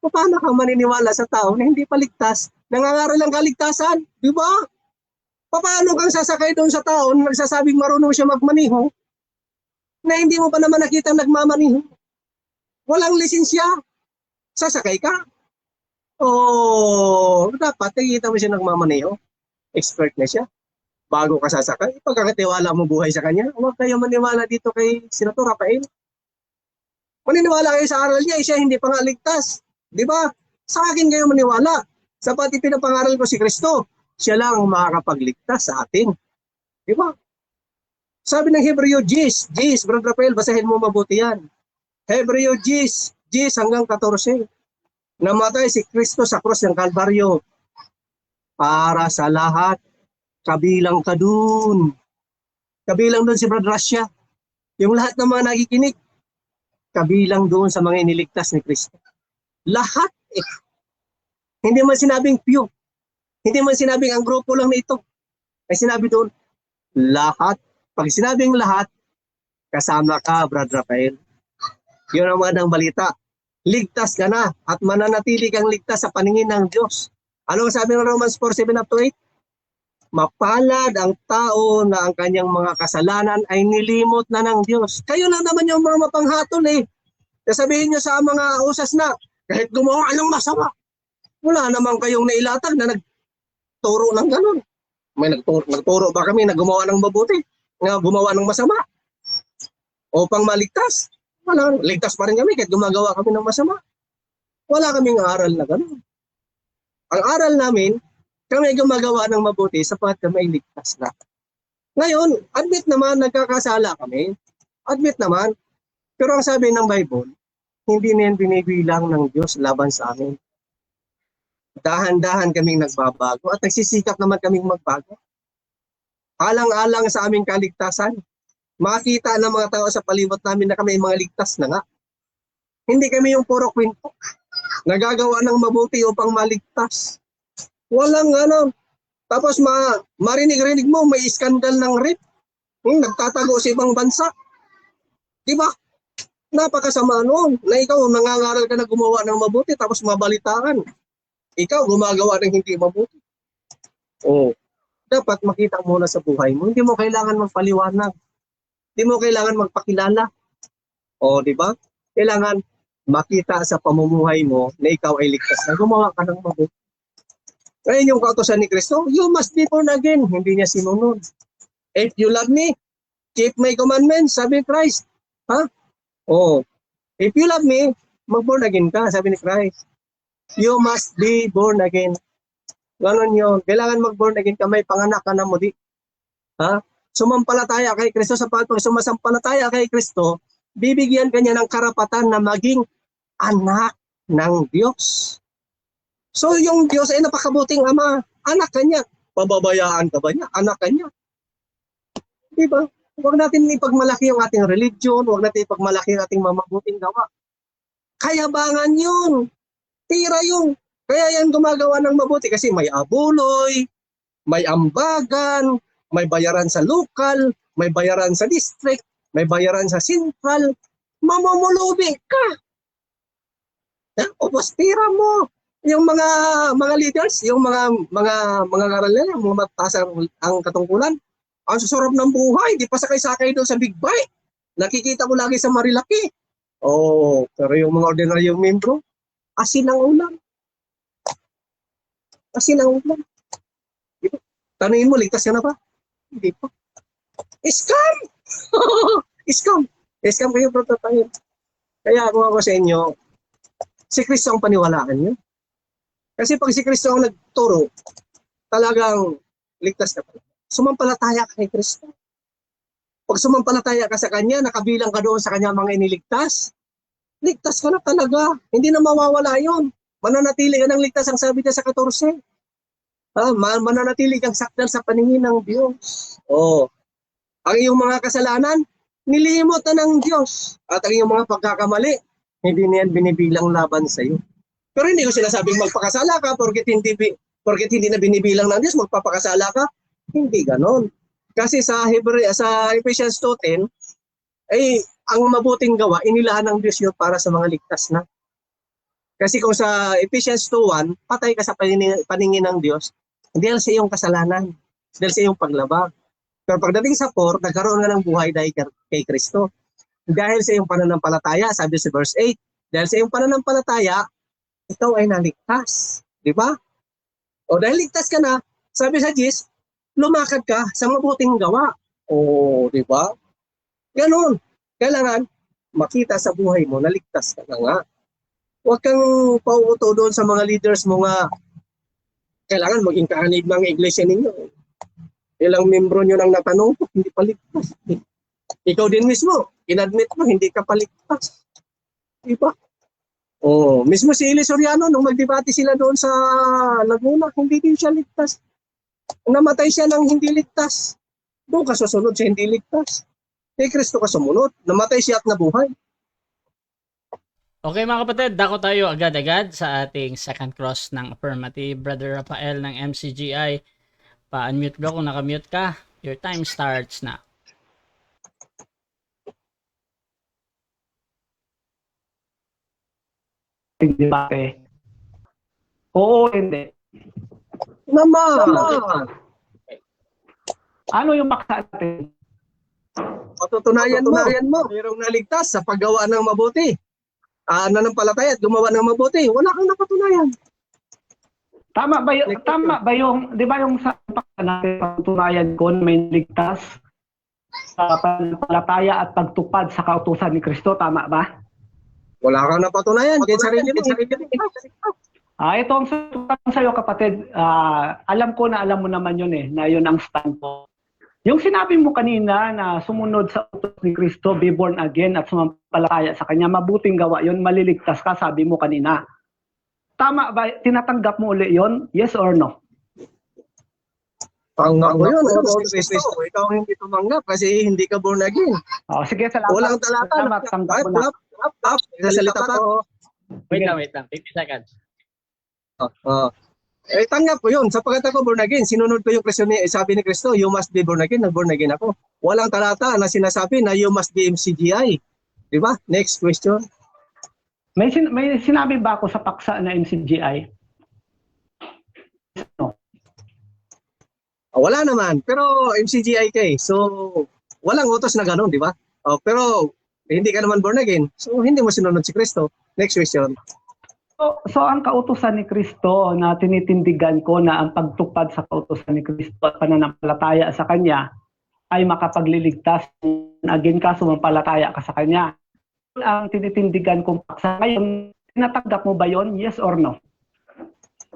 Paano ka maniniwala sa tao na hindi pa ligtas? Nangangaral ang kaligtasan. Di ba? Paano kang sasakay doon sa tao na nagsasabing marunong siya magmaniho na hindi mo pa naman nakita nagmamaniho? Walang lisensya. Sasakay ka. Dapat nakikita mo siya nagmamaniho. Expert na siya. Bago ka sasakay, pagkakatiwala mo buhay sa kanya, huwag kayo maniwala dito kay Senator Rafael. Maniniwala kayo sa aral niya, siya hindi pa nga ligtas. Di ba? Sa akin kayo maniwala. Sapat ipinapangaral ko si Kristo. Siya lang ang makakapagligtas sa atin. Di ba? Sabi ng Hebreo 10, Brother Rafael, basahin mo mabuti yan. Hebreo 10 hanggang 14. Namatay si Kristo sa cross ng Kalbaryo para sa lahat. Kabilang ka dun. Kabilang dun si Brother Rasha. Yung lahat ng mga nakikinig, kabilang doon sa mga iniligtas ni Kristo. Lahat eh. Hindi man sinabing few. Hindi man sinabing ang grupo lang na ito. Ay sinabi doon, lahat. Pag sinabing lahat, kasama ka, Brother Rafael. Yun ang magandang balita. Ligtas ka na at mananatili kang ligtas sa paningin ng Diyos. Ano ang sabi ng Romans 4:7-8? Mapalad ang tao na ang kanyang mga kasalanan ay nilimot na ng Diyos. Kayo lang naman yung mga mapanghatol eh. Sasabihin nyo sa mga usas na, kahit gumawa ng masama, wala naman kayong nailatag na nagturo ng ganun. May nagturo ba kami na gumawa ng mabuti? Na gumawa ng masama? O pang maligtas? Wala. Ligtas pa rin kami kahit gumagawa kami ng masama. Wala kaming aral na ganun. Ang aral namin, kami gumagawa ng mabuti sapat kami ay ligtas na. Ngayon, admit naman nagkakasala kami. Admit naman. Pero ang sabi ng Bible, hindi na yan binibilang ng Diyos laban sa amin. Dahan-dahan kaming nagbabago at nagsisikap naman kaming magbago. Alang-alang sa aming kaligtasan, makita ng mga tao sa palibot namin na kami ay mga ligtas na nga. Hindi kami yung puro kwento. Nagagawa ng mabuti upang maligtas. Walang tapos marinig-rinig mo may iskandal ng rape. Nagtatago sa ibang bansa. Diba? Napakasama noon na ikaw nangangaral ka na gumawa ng mabuti tapos mabalitaan. Ikaw gumagawa ng hindi mabuti. Dapat makita muna sa buhay mo. Hindi mo kailangan magpaliwanag. Hindi mo kailangan magpakilala. Diba? Kailangan makita sa pamumuhay mo na ikaw ay ligtas na gumawa ka ng mabuti. Ngayon yung kautusan ni Kristo, you must be born again. Hindi niya sinunod. If you love me, keep my commandments, sabi ni Christ. Ha? If you love me, mag-born again ka, sabi ni Christ. You must be born again. Ganon yun. Kailangan mag-born again ka, may panganak ka na muli. Ha? Sumampalataya kay Kristo, sa pag sumasampalataya kay Kristo, bibigyan ka niya ng karapatan na maging anak ng Diyos. So yung Diyos ay napakabuting ama. Anak ka niya. Pababayaan ka ba niya? Anak ka niya. Diba? Huwag natin ipagmalaki yung ating religion, huwag natin ipagmalaki yung ating mamabuting gawa. Kayabangan yun. Tira yun. Kaya yan gumagawa ng mabuti kasi may abuloy, may ambagan, may bayaran sa local, may bayaran sa district, may bayaran sa central, mamumulubi ka. Upos tira mo. Yung mga leaders, yung mga karalyan, yung mga mataas ang katungkulan, ang susurap ng buhay, di pa sakay-sakay doon sa big bike. Nakikita ko lagi sa Marilaki. Oh, pero yung mga ordinaryong membro, asin ang ulam. Asin ang ulam. Tanungin mo, ligtas ka na ba? Hindi pa. Scam! Scam! Scam kayo, prototype. Kaya kung ako sa inyo, si Kristo ang paniwalaan niyo. Kasi pag si Kristo ang nagturo, talagang ligtas ka pala. Sumampalataya ka kay Kristo. Pag sumampalataya ka sa Kanya, nakabilang ka doon sa Kanya mga iniligtas, ligtas ka na talaga. Hindi na mawawala yun. Mananatili ka ng ligtas, ang sabi niya sa 14. Mananatili kang sakdal sa paningin ng Diyos. Oh. Ang iyong mga kasalanan, nilimot na ng Diyos. At ang iyong mga pagkakamali, hindi niyan binibilang laban sa iyo. Pero hindi ko sinasabing magpakasala ka porket hindi na binibilang ng Diyos, magpapakasala ka. Hindi ganon. Kasi sa Ephesians 2:10, ay ang mabuting gawa, inilaan ng Diyos yun para sa mga ligtas na. Kasi kung sa Ephesians 2:1, patay ka sa paningin ng Diyos, dahil sa iyong kasalanan, dahil sa iyong paglabag. Pero pagdating sa 4, nagkaroon na ng buhay dahil kay Kristo. Dahil sa iyong pananampalataya, sabi sa verse 8, dahil sa iyong pananampalataya, ikaw ay naligtas. Di ba? O dahil ligtas ka na, sabi sa Jis, lumakad ka sa mabuting gawa. O, di ba? Ganon. Kailangan makita sa buhay mo na ligtas ka na nga. Huwag kang pauuto doon sa mga leaders mo nga kailangan maging kaanib ng iglesia ninyo. Ilang membro nyo nang natanong, hindi paligtas. Ikaw din mismo, inadmit mo, hindi ka paligtas. Diba? Oh, mismo si Eli Soriano, nung magdebate sila doon sa Laguna, hindi din siya ligtas. Namatay siya ng hindi ligtas. Doon ka susunod sa hindi ligtas. Kay Kristo ka sumunod. Namatay siya at nabuhay. Okay mga kapatid, dako tayo agad-agad sa ating second cross ng affirmative. Brother Rafael ng MCGI, pa-unmute bro kung nakamute ka. Your time starts na. Hindi ba eh? Oo, hindi. Naman! Ano yung maksa natin? Patutunayan mo. Mayroong naligtas sa paggawa ng mabuti. Nanampalataya at gumawa ng mabuti. Wala kang napatunayan. Tama ba yung, di ba yung sa natin patutunayan ko na may ligtas sa pananampalataya at pagtupad sa kautusan ni Kristo, tama ba? Wala kang napatunayan. Kaya sarili mo. Ito ang sabi sa'yo kapatid, alam ko na alam mo naman yun na yun ang stand ko. Yung sinabi mo kanina na sumunod sa utos ni Kristo, be born again at sumampalataya sa Kanya, mabuting gawa yun, maliligtas ka, sabi mo kanina. Tama ba? Tinatanggap mo ulit yun? Yes or no? Tanggap mo yun. Utos ni Kristo. Ikaw hindi tumanggap kasi hindi ka born again. Sige, salamat. Walang talata. Salamat, tanggap mo na. Salita pa. Wait lang. 50 seconds. Tanggap ko yun. Sapagkat ako born again, sinunod ko yung Kristo sabi ni Kristo, you must be born again, nag-born again ako. Walang talata na sinasabi na you must be MCGI. Diba? Next question. May sinabi ba ako sa paksa na MCGI? No. Wala naman. Pero MCGI ka eh. So, walang utos na gano'n, di ba? Pero, hindi ka naman born again. So, hindi mo sinunod si Kristo. Next question. So ang kautusan ni Kristo na tinitindigan ko na ang pagtupad sa kautusan ni Kristo at pananampalataya sa Kanya ay makapagliligtas. Again ka, sumampalataya ka sa Kanya. Ang tinitindigan kong paksa ngayon, tinatanggap mo ba yon? Yes or no?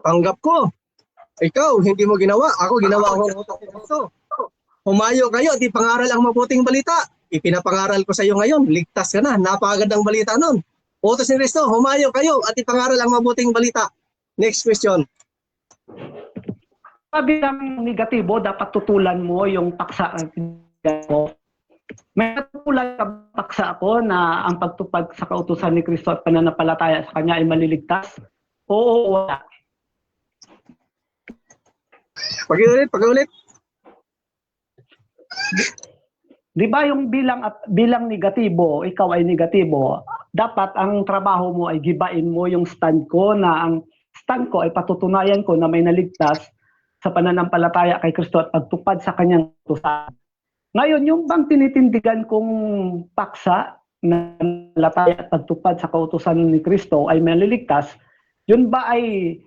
Tanggap ko. Ikaw, hindi mo ginawa. Ako, ginawa ko ang utos ni Kristo. Humayo kayo at ipangaral ang mabuting balita. Ipinapangaral ko sa iyo ngayon. Ligtas ka na. Napakagandang balita nun. Utos ni Kristo, humayo kayo at ipangaral ang mabuting balita. Next question. Sabi ng negatibo, dapat tutulan mo yung paksa mo. May natutulan ka paksa ako na ang pagtupad sa kautusan ni Kristo at pananampalataya sa Kanya ay maliligtas? Oo, wala. Pag-ulit. Di ba yung bilang negatibo, ikaw ay negatibo, dapat ang trabaho mo ay gibain mo yung stand ko na ang stand ko ay patutunayan ko na may naligtas sa pananampalataya kay Kristo at pagtupad sa kanyang utusan. Ngayon, yung bang tinitindigan kong paksa na palataya at pagtupad sa kautusan ni Kristo ay maliligtas, yun ba ay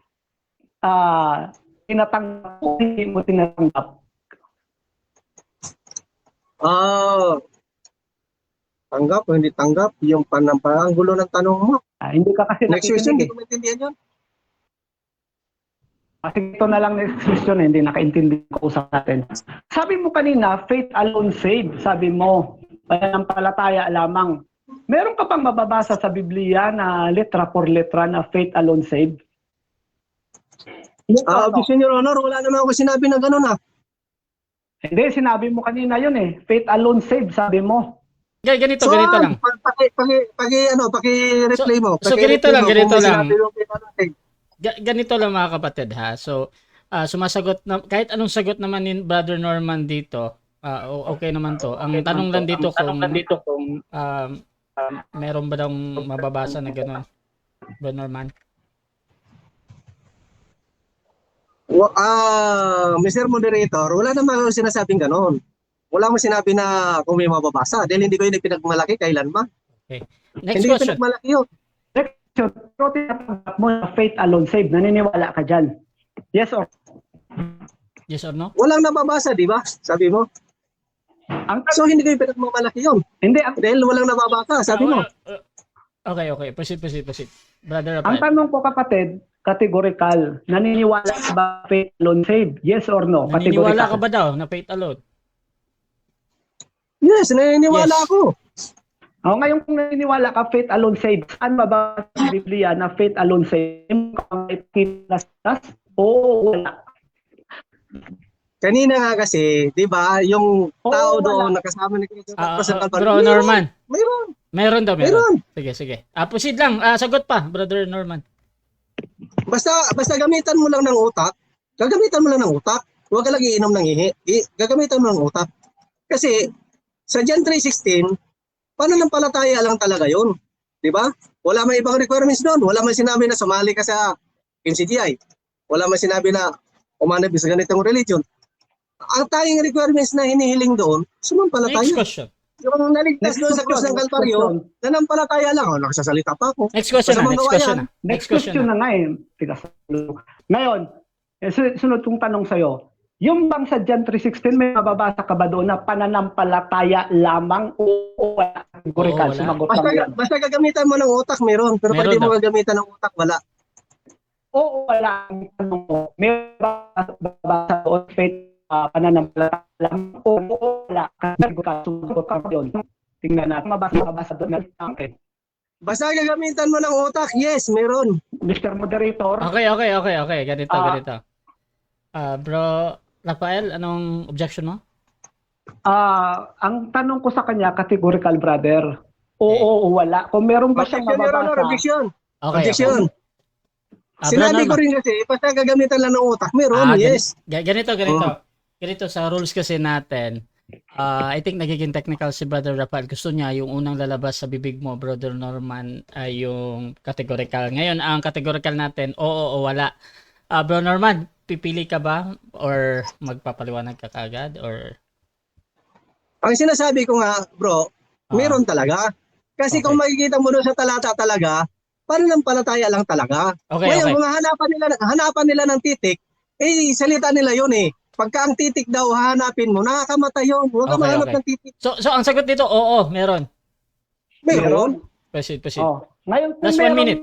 tinatanggap o hindi mo tinatanggap? Tanggap o hindi tanggap yung ang gulo ng tanong mo. Hindi ka kasi Next question, hindi nakikinig. ko maintindihan yun. Kasi ito na lang next question, hindi nakaintindi ko usap natin. Sabi mo kanina, faith alone save. Sabi mo, pananampalataya lamang. Meron ka pang mababasa sa Biblia na letra por letra na faith alone save? Objection, Your Honor, wala naman ako sinabi na gano'n Hindi, sinabi mo kanina yun eh. Faith alone save, sabi mo. Ganito lang. Paki-replay mo. So, ganito lang. Paki-replay mo. Ganito lang mga kapatid ha. So, sumasagot na kahit anong sagot naman ni Brother Norman dito, okay naman to. Ang tanong lang dito kung meron ba daw mababasa na gano'n, Brother Norman? Mr. Moderator, wala naman ako sinasabing gano'n. Wala mo sinabi na kung may mababasa dahil hindi ko yun pinagmalaki kailanman. Okay. Next Hindi question. pinagmalaki yun. Pero tinatanggap mo na faith alone save. Naniniwala ka dyan. Yes or Yes or no? Walang nababasa, di ba? Sabi mo. So hindi ko yung pinagmalaki yun. Hindi, Dahil walang nababasa, sabi mo. Okay. Proceed. Brother ang Rafael. tanong ko kapatid, categorical. Naniniwala ka ba faith alone save? Yes or no? Naniniwala ka ba daw na faith alone? Yes, naniniwala Yes. ako. Ngayon kung naniniwala ka faith alone save, saan mababasa sa Biblia na faith alone save? Oo, wala. Kanina nga kasi, di ba, yung tao wala. doon nakasama ni Kristo sa Calvary. Bro Norman. Mayroon. Meron. Sige. Proceed lang. Sagot pa, Brother Norman. Basta gamitan mo lang ng utak. Gagamitan mo lang ng utak. Huwag ka lang iinom ng ihi. Gagamitan mo ng utak. Kasi sa John 3:16, pananampalataya lang talaga yun. Di ba? Wala may ibang requirements doon. Wala man sinabi na sumali ka sa MCGI. Wala man sinabi na umanap sa ganitong religion. Ang tayong requirements na hinihiling doon, Next sumampalataya. question. Yung naligtas doon sa krus ng Kalbaryo, nanampalataya lang. Nagsasalita pa ako. Next question na. Next question na nga eh. Tigas. Ngayon, sunod kong tanong sa'yo. Yung bang sa John 3:16, may mababasa ka ba doon na pananampalataya lamang o wala? Categorical, wala. sumagot lang yan. Basta gagamitan mo ng utak, meron. Pero pag Meron di mo daw. gagamitan ng utak, wala. Oo, wala ang tanong mo. May babasa doon faith pananampalataya lamang o wala? Categorical, sumagot ka doon. Tingnan natin, mabasa doon. Basta gagamitan mo ng utak, yes, meron. Mr. Moderator, Okay. Ganito. Bro Rafael, anong objection mo? ang tanong ko sa kanya, categorical brother. Oo, o wala. Kung meron ba siyang Objection, Your Honor, mababasa, objection. Okay. Objection. Bro Sinabi ko Norman. rin kasi, basta gagamitan lang ng utak, meron, yes. Ganito. Ganito sa rules kasi natin. I think nagiging technical si Brother Rafael. Gusto niya yung unang lalabas sa bibig mo, Brother Norman, ay yung categorical. Ngayon, ang categorical natin, oo o wala. Bro Norman, pipili ka ba or magpapaliwanag ka kagad or Ang sinasabi ko nga, bro, meron talaga. Kasi Okay. kung makikita mo doon sa talata talaga, pananampalataya lang talaga. Okay. Ngayon, kung hanapan nila ng titik, salita nila yun eh. Pagka ang titik daw hahanapin mo, nakakamatay yun. Huwag ka Okay, mahanap okay. ng titik. So ang sagot dito, oo, meron. Meron. Proceed. Ngayon, kung Last 1 minute.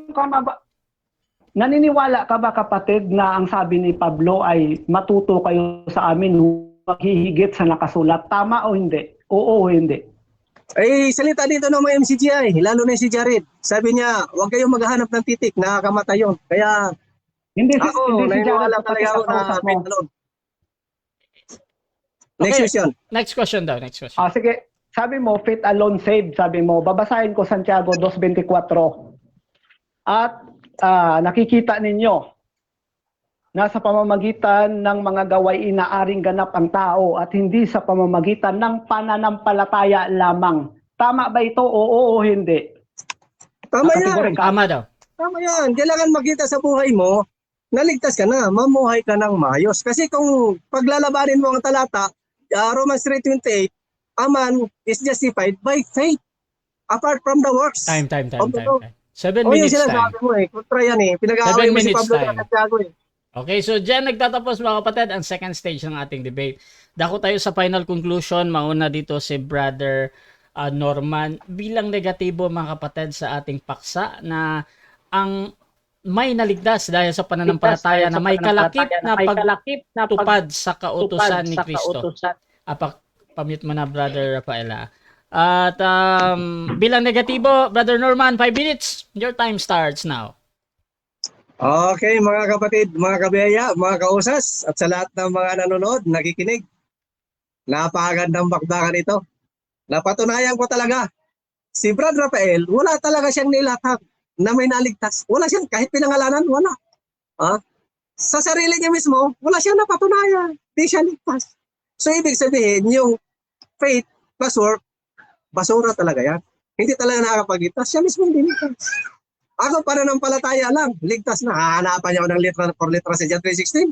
naniniwala ka ba kapatid na ang sabi ni Pablo ay matuto kayo sa amin maghihigit sa nakasulat? Tama o hindi? Oo o hindi? Ay, salita dito ng mga MCGI, lalo na si Jared. Sabi niya, huwag kayong maghahanap ng titik, nakakamatay yun. Kaya Hindi si naniniwala Jared talaga ako na kausap mo. faith alone. Next Okay. question. Next question daw, next question. Sige, sabi mo, faith alone saved. Sabi mo, babasahin ko Santiago 2:24. At nakikita ninyo, nasa pamamagitan ng mga gaway inaaring ganap ang tao at hindi sa pamamagitan ng pananampalataya lamang. Tama ba ito? Oo o hindi? Tama yan. Nakategorika. Tama daw. Tama yan. Kailangan makita sa buhay mo, naligtas ka na, mamuhay ka ng maayos. Kasi kung paglalabanin mo ang talata, Romans 3:28, a man is justified by faith apart from the works. Time. Okay. 7 Yung minutes time. sinasabi mo kontra yan Pinag-aaway 7 mo si minutes Pablo time. sa Santiago Okay, so dyan nagtatapos mga kapatid ang second stage ng ating debate. Dako tayo sa final conclusion. Mauna dito si Brother Norman bilang negatibo mga kapatid sa ating paksa na ang may naligtas dahil sa pananampalataya na may kalakip na pagtupad sa kautusan ni Kristo. Pamute mo na Brother Rafaela. At bilang negatibo, Brother Norman, 5 minutes. Your time starts now. Okay, mga kapatid, mga kabiyaya, mga kausas, at sa lahat ng mga nanonood, nakikinig. Napakagandang bakbakan ito. Napatunayan ko talaga, si Brad Rafael, wala talaga siyang nilatag na may naligtas. Wala siyang, kahit pinangalanan, wala. Sa sarili niya mismo, wala siyang napatunayan. Di siya ligtas. So, ibig sabihin, yung faith plus work, basura talaga yan. Hindi talaga nakakapagligtas. Siya mismo hindi ligtas. Ako pananampalataya lang, ligtas na. Hahanapan niya ako ng litra for litra sa John 3:16.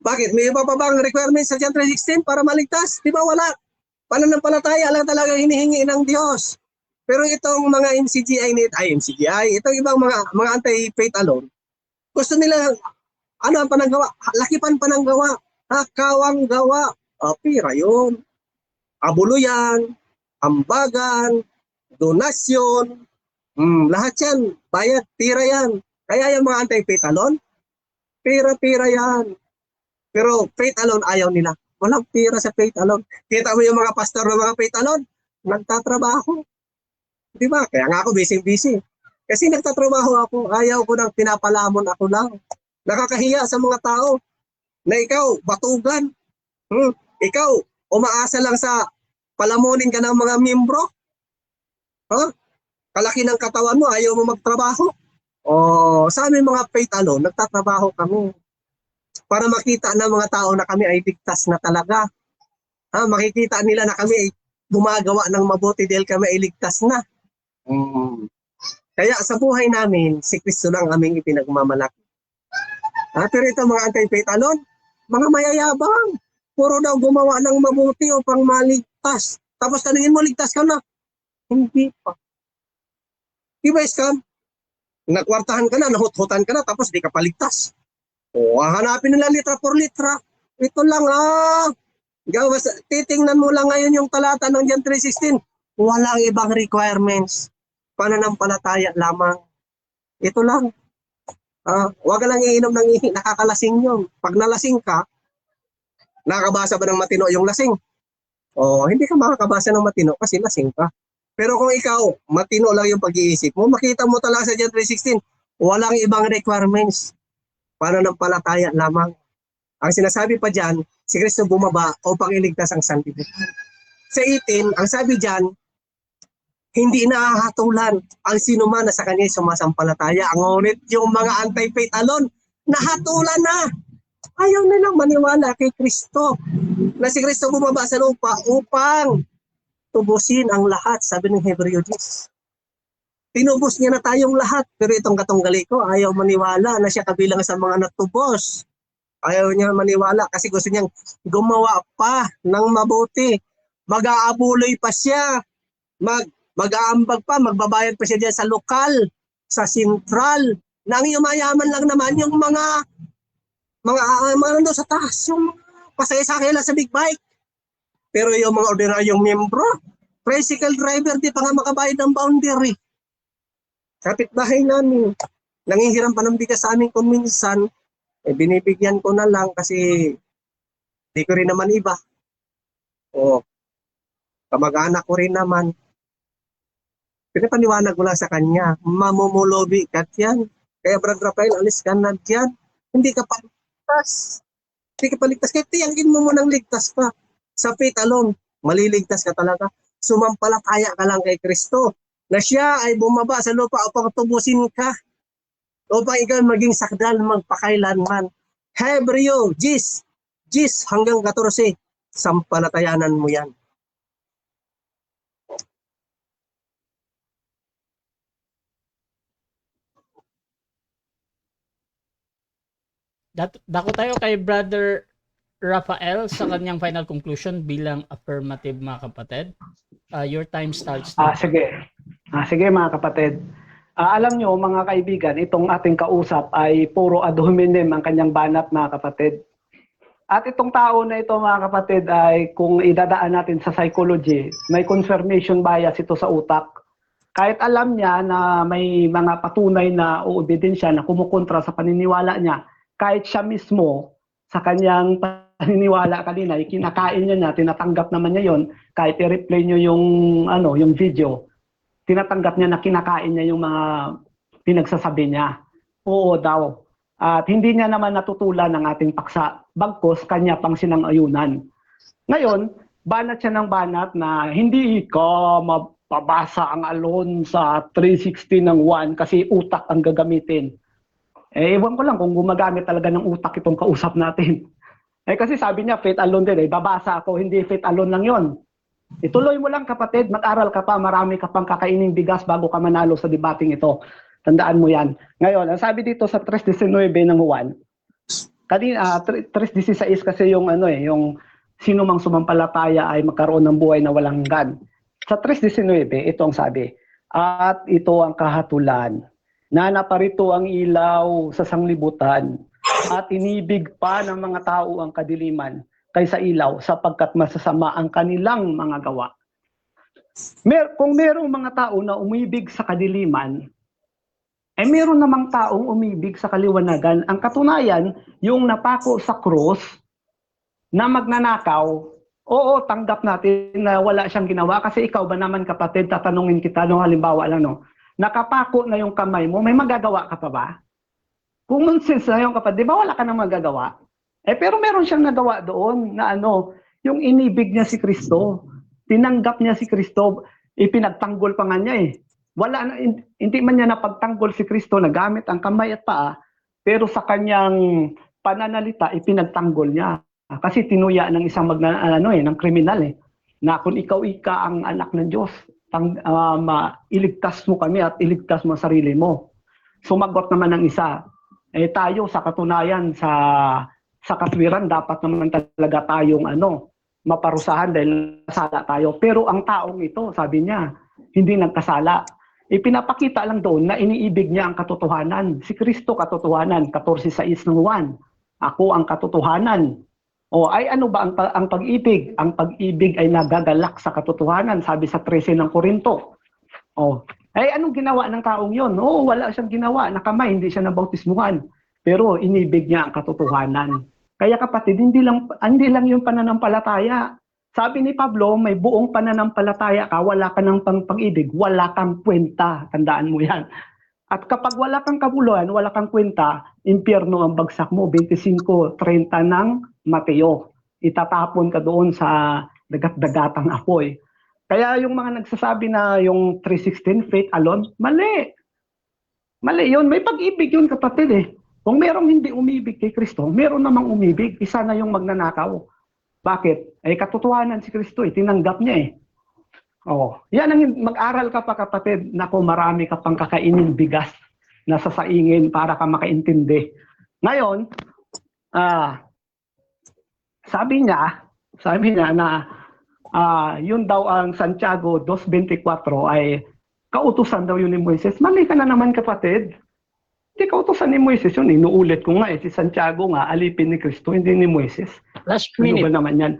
Bakit? May iba pa bang requirements sa John 3:16 para maligtas? Di ba wala? Pananampalataya lang talaga hinihingi ng Diyos. Pero itong mga MCGI, itong ibang mga anti-faith alone, gusto nila, ano ang pananggawa? Lakipan pananggawa. Kawang gawa. Pira yun. Abuluyan, ambagan, donasyon, lahat yan, bayad, pira yan. Kaya yung mga anti-faith alone, pira-pira yan. Pero faith alone ayaw nila. Walang pira sa faith alone. Kita mo yung mga pastor ng mga faith alone, nagtatrabaho. Di ba? Kaya nga ako busy. Kasi nagtatrabaho ako, ayaw ko nang pinapalamon ako lang. Nakakahiya sa mga tao na ikaw, batugan. Ikaw, umaasa lang sa palamunin ka ng mga membro. Kalaki ng katawan mo, ayaw mo magtrabaho. Sa aming mga faith alone, nagtatrabaho kami. Para makita ng mga tao na kami ay ligtas na talaga. Makikita nila na kami ay gumagawa ng mabuti dahil kami ay ligtas na. Kaya sa buhay namin, si Kristo lang aming ipinagmamalaki. Pero ito mga anti-faith alone, mga mayayabang. Puro daw gumawa ng mabuti upang maligtas. Tapos tanungin mo, ligtas ka na? Hindi pa. Diba, scam? Nakwartahan ka na, nahut-hutan ka na, tapos di ka paligtas. Hanapin nila litra por litra. Ito lang titingnan mo lang ngayon yung talata ng John 3:16. Walang ibang requirements. Pananampalataya lamang. Ito lang. Huwag ka lang iinom ng nakakalasing yun. Pag nalasing ka, nakakabasa ba ng matino yung lasing? Hindi ka makakabasa ng matino kasi lasing ka. Pero kung ikaw, matino lang yung pag-iisip mo, makita mo talaga sa John 3:16, walang ibang requirements. Pananampalataya lamang. Ang sinasabi pa dyan, si Kristo bumaba upang iligtas ang sanlibutan. Sa 18, ang sabi dyan, hindi nahahatulan ang sinuman na sa kanya sumasampalataya. Ngunit yung mga anti-faith alone, nahatulan na. Ayaw nilang maniwala kay Kristo. Na si Kristo bumaba sa lupa upang tubusin ang lahat, sabi ng Hebreo 10. Tinubos niya na tayong lahat. Pero itong katunggali ko, ayaw maniwala na siya kabilang sa mga natubos. Ayaw niya maniwala kasi gusto niyang gumawa pa ng mabuti. Mag-aabuloy pa siya. Mag-aambag pa, magbabayad pa siya diyan sa lokal, sa sentral. Nang yumayaman lang naman yung mga nando sa taas, yung pasaya-sakay lang sa big bike. Pero yung mga ordinaryong membro, tricycle driver, di pa nga makabayad ng boundary. Kapitbahay namin. Nanghihiram pa ng bigas sa amin kung minsan, binibigyan ko na lang kasi di ko rin naman iba. O, kamag-anak ko rin naman. Pinapaniwanag ko lang sa kanya, mamumulobi ka yan. Kaya Brad Rafael, alis ka na dyan. Hindi ka paligtas. Hindi ka paligtas. Kaya tiyangin mo munang ligtas pa. Sa faith alone, maliligtas ka talaga. Sumampalataya ka lang kay Kristo na siya ay bumaba sa lupa upang tubusin ka. Upang ikaw maging sakdal magpakailanman. Hebreo, Gis hanggang 14, sampalatayanan mo yan. Dako tayo kay Brother Rafael sa kanyang final conclusion bilang affirmative, mga kapatid. Your time starts now. Sige mga kapatid. Alam nyo mga kaibigan, itong ating kausap ay puro ad hominem ang kanyang banat, mga kapatid. At itong tao na ito, mga kapatid, ay kung idadaan natin sa psychology, may confirmation bias ito sa utak. Kahit alam niya na may mga patunay na uobedensya na kumukontra sa paniniwala niya, kahit siya mismo sa kanyang paniniwala kanina, kinakain niya, tinatanggap naman niya yon. Kahit i-replay niyo yung video, tinatanggap niya na kinakain niya yung mga pinagsasabi niya. Oo daw. At hindi niya naman natutulan ng ating paksa. Bagkus, kanya pang sinang-ayunan. Ngayon, banat siya ng banat na hindi ka mapabasa ang alon sa 360 ng 1 kasi utak ang gagamitin. Ewan ko lang kung gumagamit talaga ng utak itong kausap natin. Kasi sabi niya, faith alone din. Babasa ako, hindi faith alone lang yon. Ituloy mo lang kapatid, mag-aral ka pa, marami ka pang kakaining bigas bago ka manalo sa debating ito. Tandaan mo yan. Ngayon, ang sabi dito sa 3:19 ng Juan, kanina 3:16 kasi yung yung sino mang sumampalataya ay magkaroon ng buhay na walang hanggan. Sa 3:19, ito ang sabi, at ito ang kahatulan, na naparito ang ilaw sa sanglibutan, at inibig pa ng mga tao ang kadiliman kaysa ilaw, sapagkat masasama ang kanilang mga gawa. Kung merong mga tao na umibig sa kadiliman, meron namang taong umibig sa kaliwanagan. Ang katunayan, yung napako sa krus na magnanakaw, oo, tanggap natin na wala siyang ginawa kasi ikaw ba naman kapatid, tatanungin kita, halimbawa lang, nakapako na yung kamay mo, may magagawa ka pa ba? Kung nonsense na yung kapatid, di ba wala ka nang magagawa? Pero meron siyang nagawa doon na yung inibig niya si Kristo, tinanggap niya si Kristo, ipinagtanggol pa nga niya hindi man niya napagtanggol si Kristo, nagamit ang kamay at paa, pero sa kanyang pananalita, ipinagtanggol niya. Kasi tinuya ng isang ng kriminal na kung ikaw ang anak ng Diyos, iligtas mo kami at iligtas mo ang sarili mo. Sumagot naman ng isa, tayo sa katunayan sa katwiran dapat naman talaga tayong maparusahan dahil nasala tayo. Pero ang taong ito, sabi niya, hindi nagkasala. Ipinapakita lang doon na iniibig niya ang katotohanan. Si Kristo katotohanan, 14:6 ng Juan. Ako ang katotohanan. Ano ba ang pag-ibig? Ang pag-ibig ay nagagalak sa katotohanan, sabi sa 13 ng Korinto. Anong ginawa ng taong yon? Wala siyang ginawa. Nakamay, hindi siya nabautismuhan. Pero inibig niya ang katotohanan. Kaya kapatid, hindi lang yung pananampalataya. Sabi ni Pablo, may buong pananampalataya ka, wala ka ng pag-ibig, wala kang kwenta. Tandaan mo yan. At kapag wala kang kabuluhan, wala kang kwenta, impyerno ang bagsak mo. 25:30 ng Mateo. Itatapon ka doon sa dagat-dagatang apoy. Kaya yung mga nagsasabi na yung 3:16, faith alone, mali. Mali yun. May pag-ibig yun kapatid Kung merong hindi umibig kay Kristo, meron namang umibig. Isa na yung magnanakaw. Bakit? Katotohanan si Kristo tinanggap niya Yan ang mag-aral ka pa kapatid, nako marami ka pang kakainin bigas na sasaingin para ka makaintindi. Ngayon, sabi niya na yun daw ang Santiago 2:24 ay kautusan daw yun ni Moises. Mali ka na naman kapatid. Hindi kautusan ni Moises yun. Inuulit ko nga si Santiago nga, alipin ni Kristo, hindi ni Moises. Last minute. Ano ba naman yan?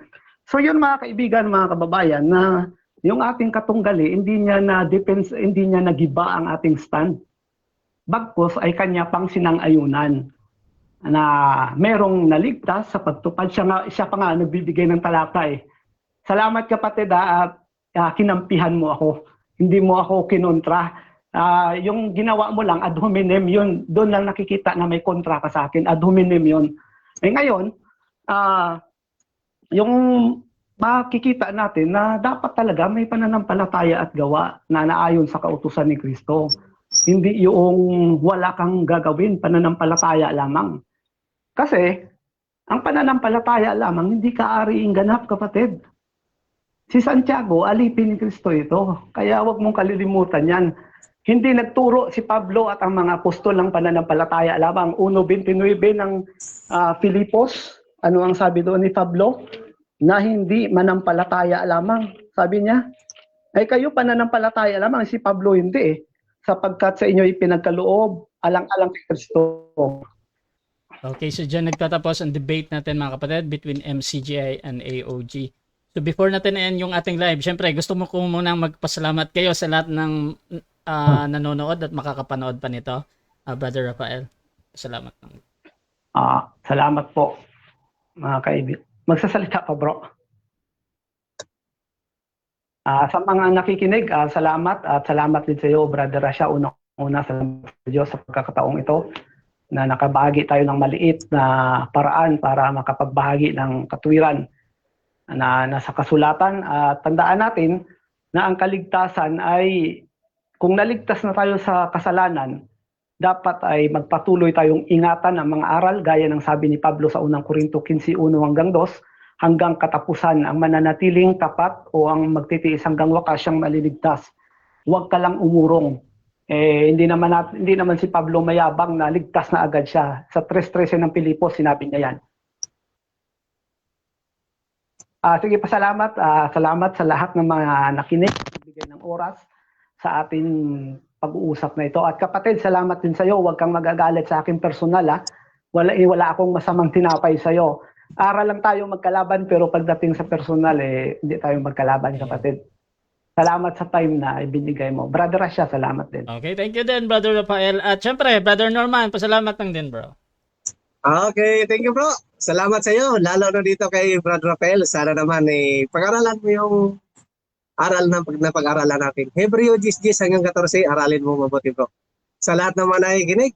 So yun mga kaibigan, mga kababayan, na yung ating katunggali, hindi niya nagiba ang ating stand. bagkus ay kanya pang sinang-ayunan na merong naligtas sa pagtupad. Siya pa nga nagbibigay ng talata eh. Salamat kapatid at kinampihan mo ako. Hindi mo ako kinontra. Yung ginawa mo lang, ad hominem yun. Doon lang nakikita na may kontra ka sa akin. Ad hominem yun. Ngayon, yung makikita natin na dapat talaga may pananampalataya at gawa na naayon sa kautusan ni Kristo. Hindi yung wala kang gagawin, pananampalataya lamang. Kasi, ang pananampalataya lamang, hindi ka-ariing ganap, kapatid. Si Santiago, alipin ni Kristo ito. Kaya huwag mong kalilimutan yan. Hindi nagturo si Pablo at ang mga apostol ng pananampalataya lamang. 1:29 ng Filipos, ano ang sabi doon ni Pablo? Na hindi manampalataya lamang. Sabi niya, ay kayo pananampalataya lamang, si Pablo hindi eh. Sapagkat sa inyo ipinagkaloob, alang-alang kay Kristo. Okay, so dyan nagtatapos ang debate natin mga kapatid between MCGI and AOG. So before natin end yung ating live, syempre gusto mo ko munang magpasalamat kayo sa lahat ng nanonood at makakapanood pa nito. Brother Rafael, salamat. Salamat po mga kaibigan. Magsasalita pa bro. Sa mga nakikinig, salamat at salamat din sa iyo Brother Rasha. Una salamat sa Diyos sa pagkakataong ito na nakabahagi tayo ng maliit na paraan para makapagbahagi ng katwiran na nasa kasulatan. Tandaan natin na ang kaligtasan ay kung naligtas na tayo sa kasalanan, dapat ay magpatuloy tayong ingatan ang mga aral gaya ng sabi ni Pablo sa unang Korinto 15:1-2 hanggang katapusan ang mananatiling tapat o ang magtitiis hanggang wakas siyang maliligtas. Huwag ka lang umurong. Hindi naman si Pablo mayabang na ligtas na agad siya. Sa 3:13 ng Pilipos, sinabi niya yan. Sige, pasalamat. Salamat sa lahat ng mga nakinig, nagbigay ng oras sa ating pag-uusap na ito. At kapatid, salamat din sa iyo. Huwag kang magagalit sa akin personal. Wala akong masamang tinapay sa iyo. Aral lang tayo magkalaban, pero pagdating sa personal, hindi tayo magkalaban, kapatid. Salamat sa time na ibinigay mo. Brother Rasha, salamat din. Okay, thank you din, Brother Rafael. At syempre, Brother Norman, pasalamat lang din, bro. Okay, thank you bro. Salamat sa iyo, lalo na dito kay Brother Rafael. Sana naman pag-aralan mo yung aral na pag-aralan natin. Hebreo 10:10 hanggang 14, aralin mo mabuti bro. Sa lahat naman ay ginig,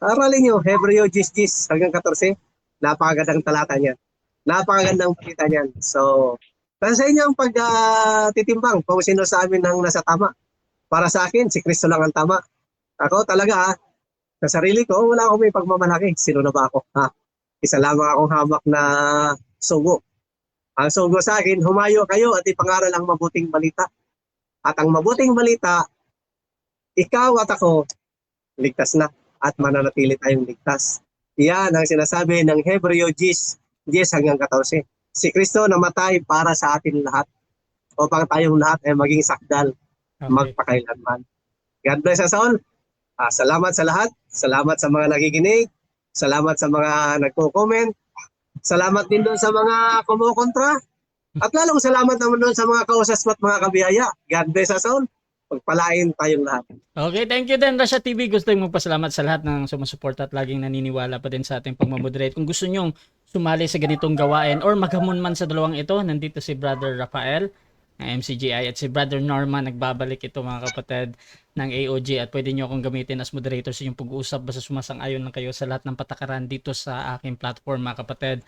aralin nyo, Hebreo 10:10 hanggang 14. Napakagandang talata niyan. Napakagandang pakita niyan. So, sa inyo ang pagtitimbang kung sino sa amin ang nasa tama. Para sa akin, si Kristo lang ang tama. Ako talaga, sa sarili ko, wala akong may pagmamalaki. Sino na ba ako? Isa lamang akong hamak na sugo. Ang sugo sa akin, humayo kayo at ipangaral ang mabuting balita. At ang mabuting balita, ikaw at ako, ligtas na at mananatili tayong ligtas. Yan ang sinasabi ng Hebreo 10 hanggang 14. Si Kristo namatay para sa atin lahat upang tayong lahat ay maging sakdal magpakailanman. God bless us all. Salamat sa lahat. Salamat sa mga nakikinig. Salamat sa mga nagko-comment. Salamat din doon sa mga kumukontra. At lalong salamat naman doon sa mga kausas at mga kabiyaya. God bless us all. Pagpalain tayong lahat. Okay, thank you din, Rasha TV. Gusto yung magpasalamat sa lahat ng sumusuporta at laging naniniwala pa din sa ating pagmamoderate. Kung gusto nyong sumali sa ganitong gawain or maghamon man sa dalawang ito, nandito si Brother Rafael ng MCGI at si Brother Norman. Nagbabalik ito mga kapatid ng AOG at pwede nyo akong gamitin as moderator sa inyong pag-uusap basta sumasang-ayon lang kayo sa lahat ng patakaran dito sa aking platform mga kapatid.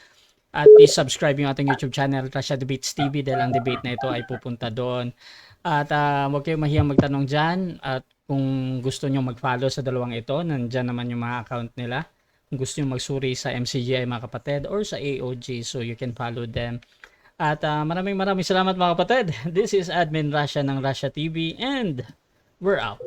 At i-subscribe yung ating YouTube channel, Rasha Debates TV, dahil ang debate na ito ay pupunta doon. At huwag kayong mahiyang magtanong dyan. At kung gusto nyo mag-follow sa dalawang ito, nandyan naman yung mga account nila. Kung gusto nyo magsuri sa MCGI mga kapatid or sa AOG, so you can follow them. At maraming salamat mga kapatid. This is Admin Rasha ng Rasha TV and we're out.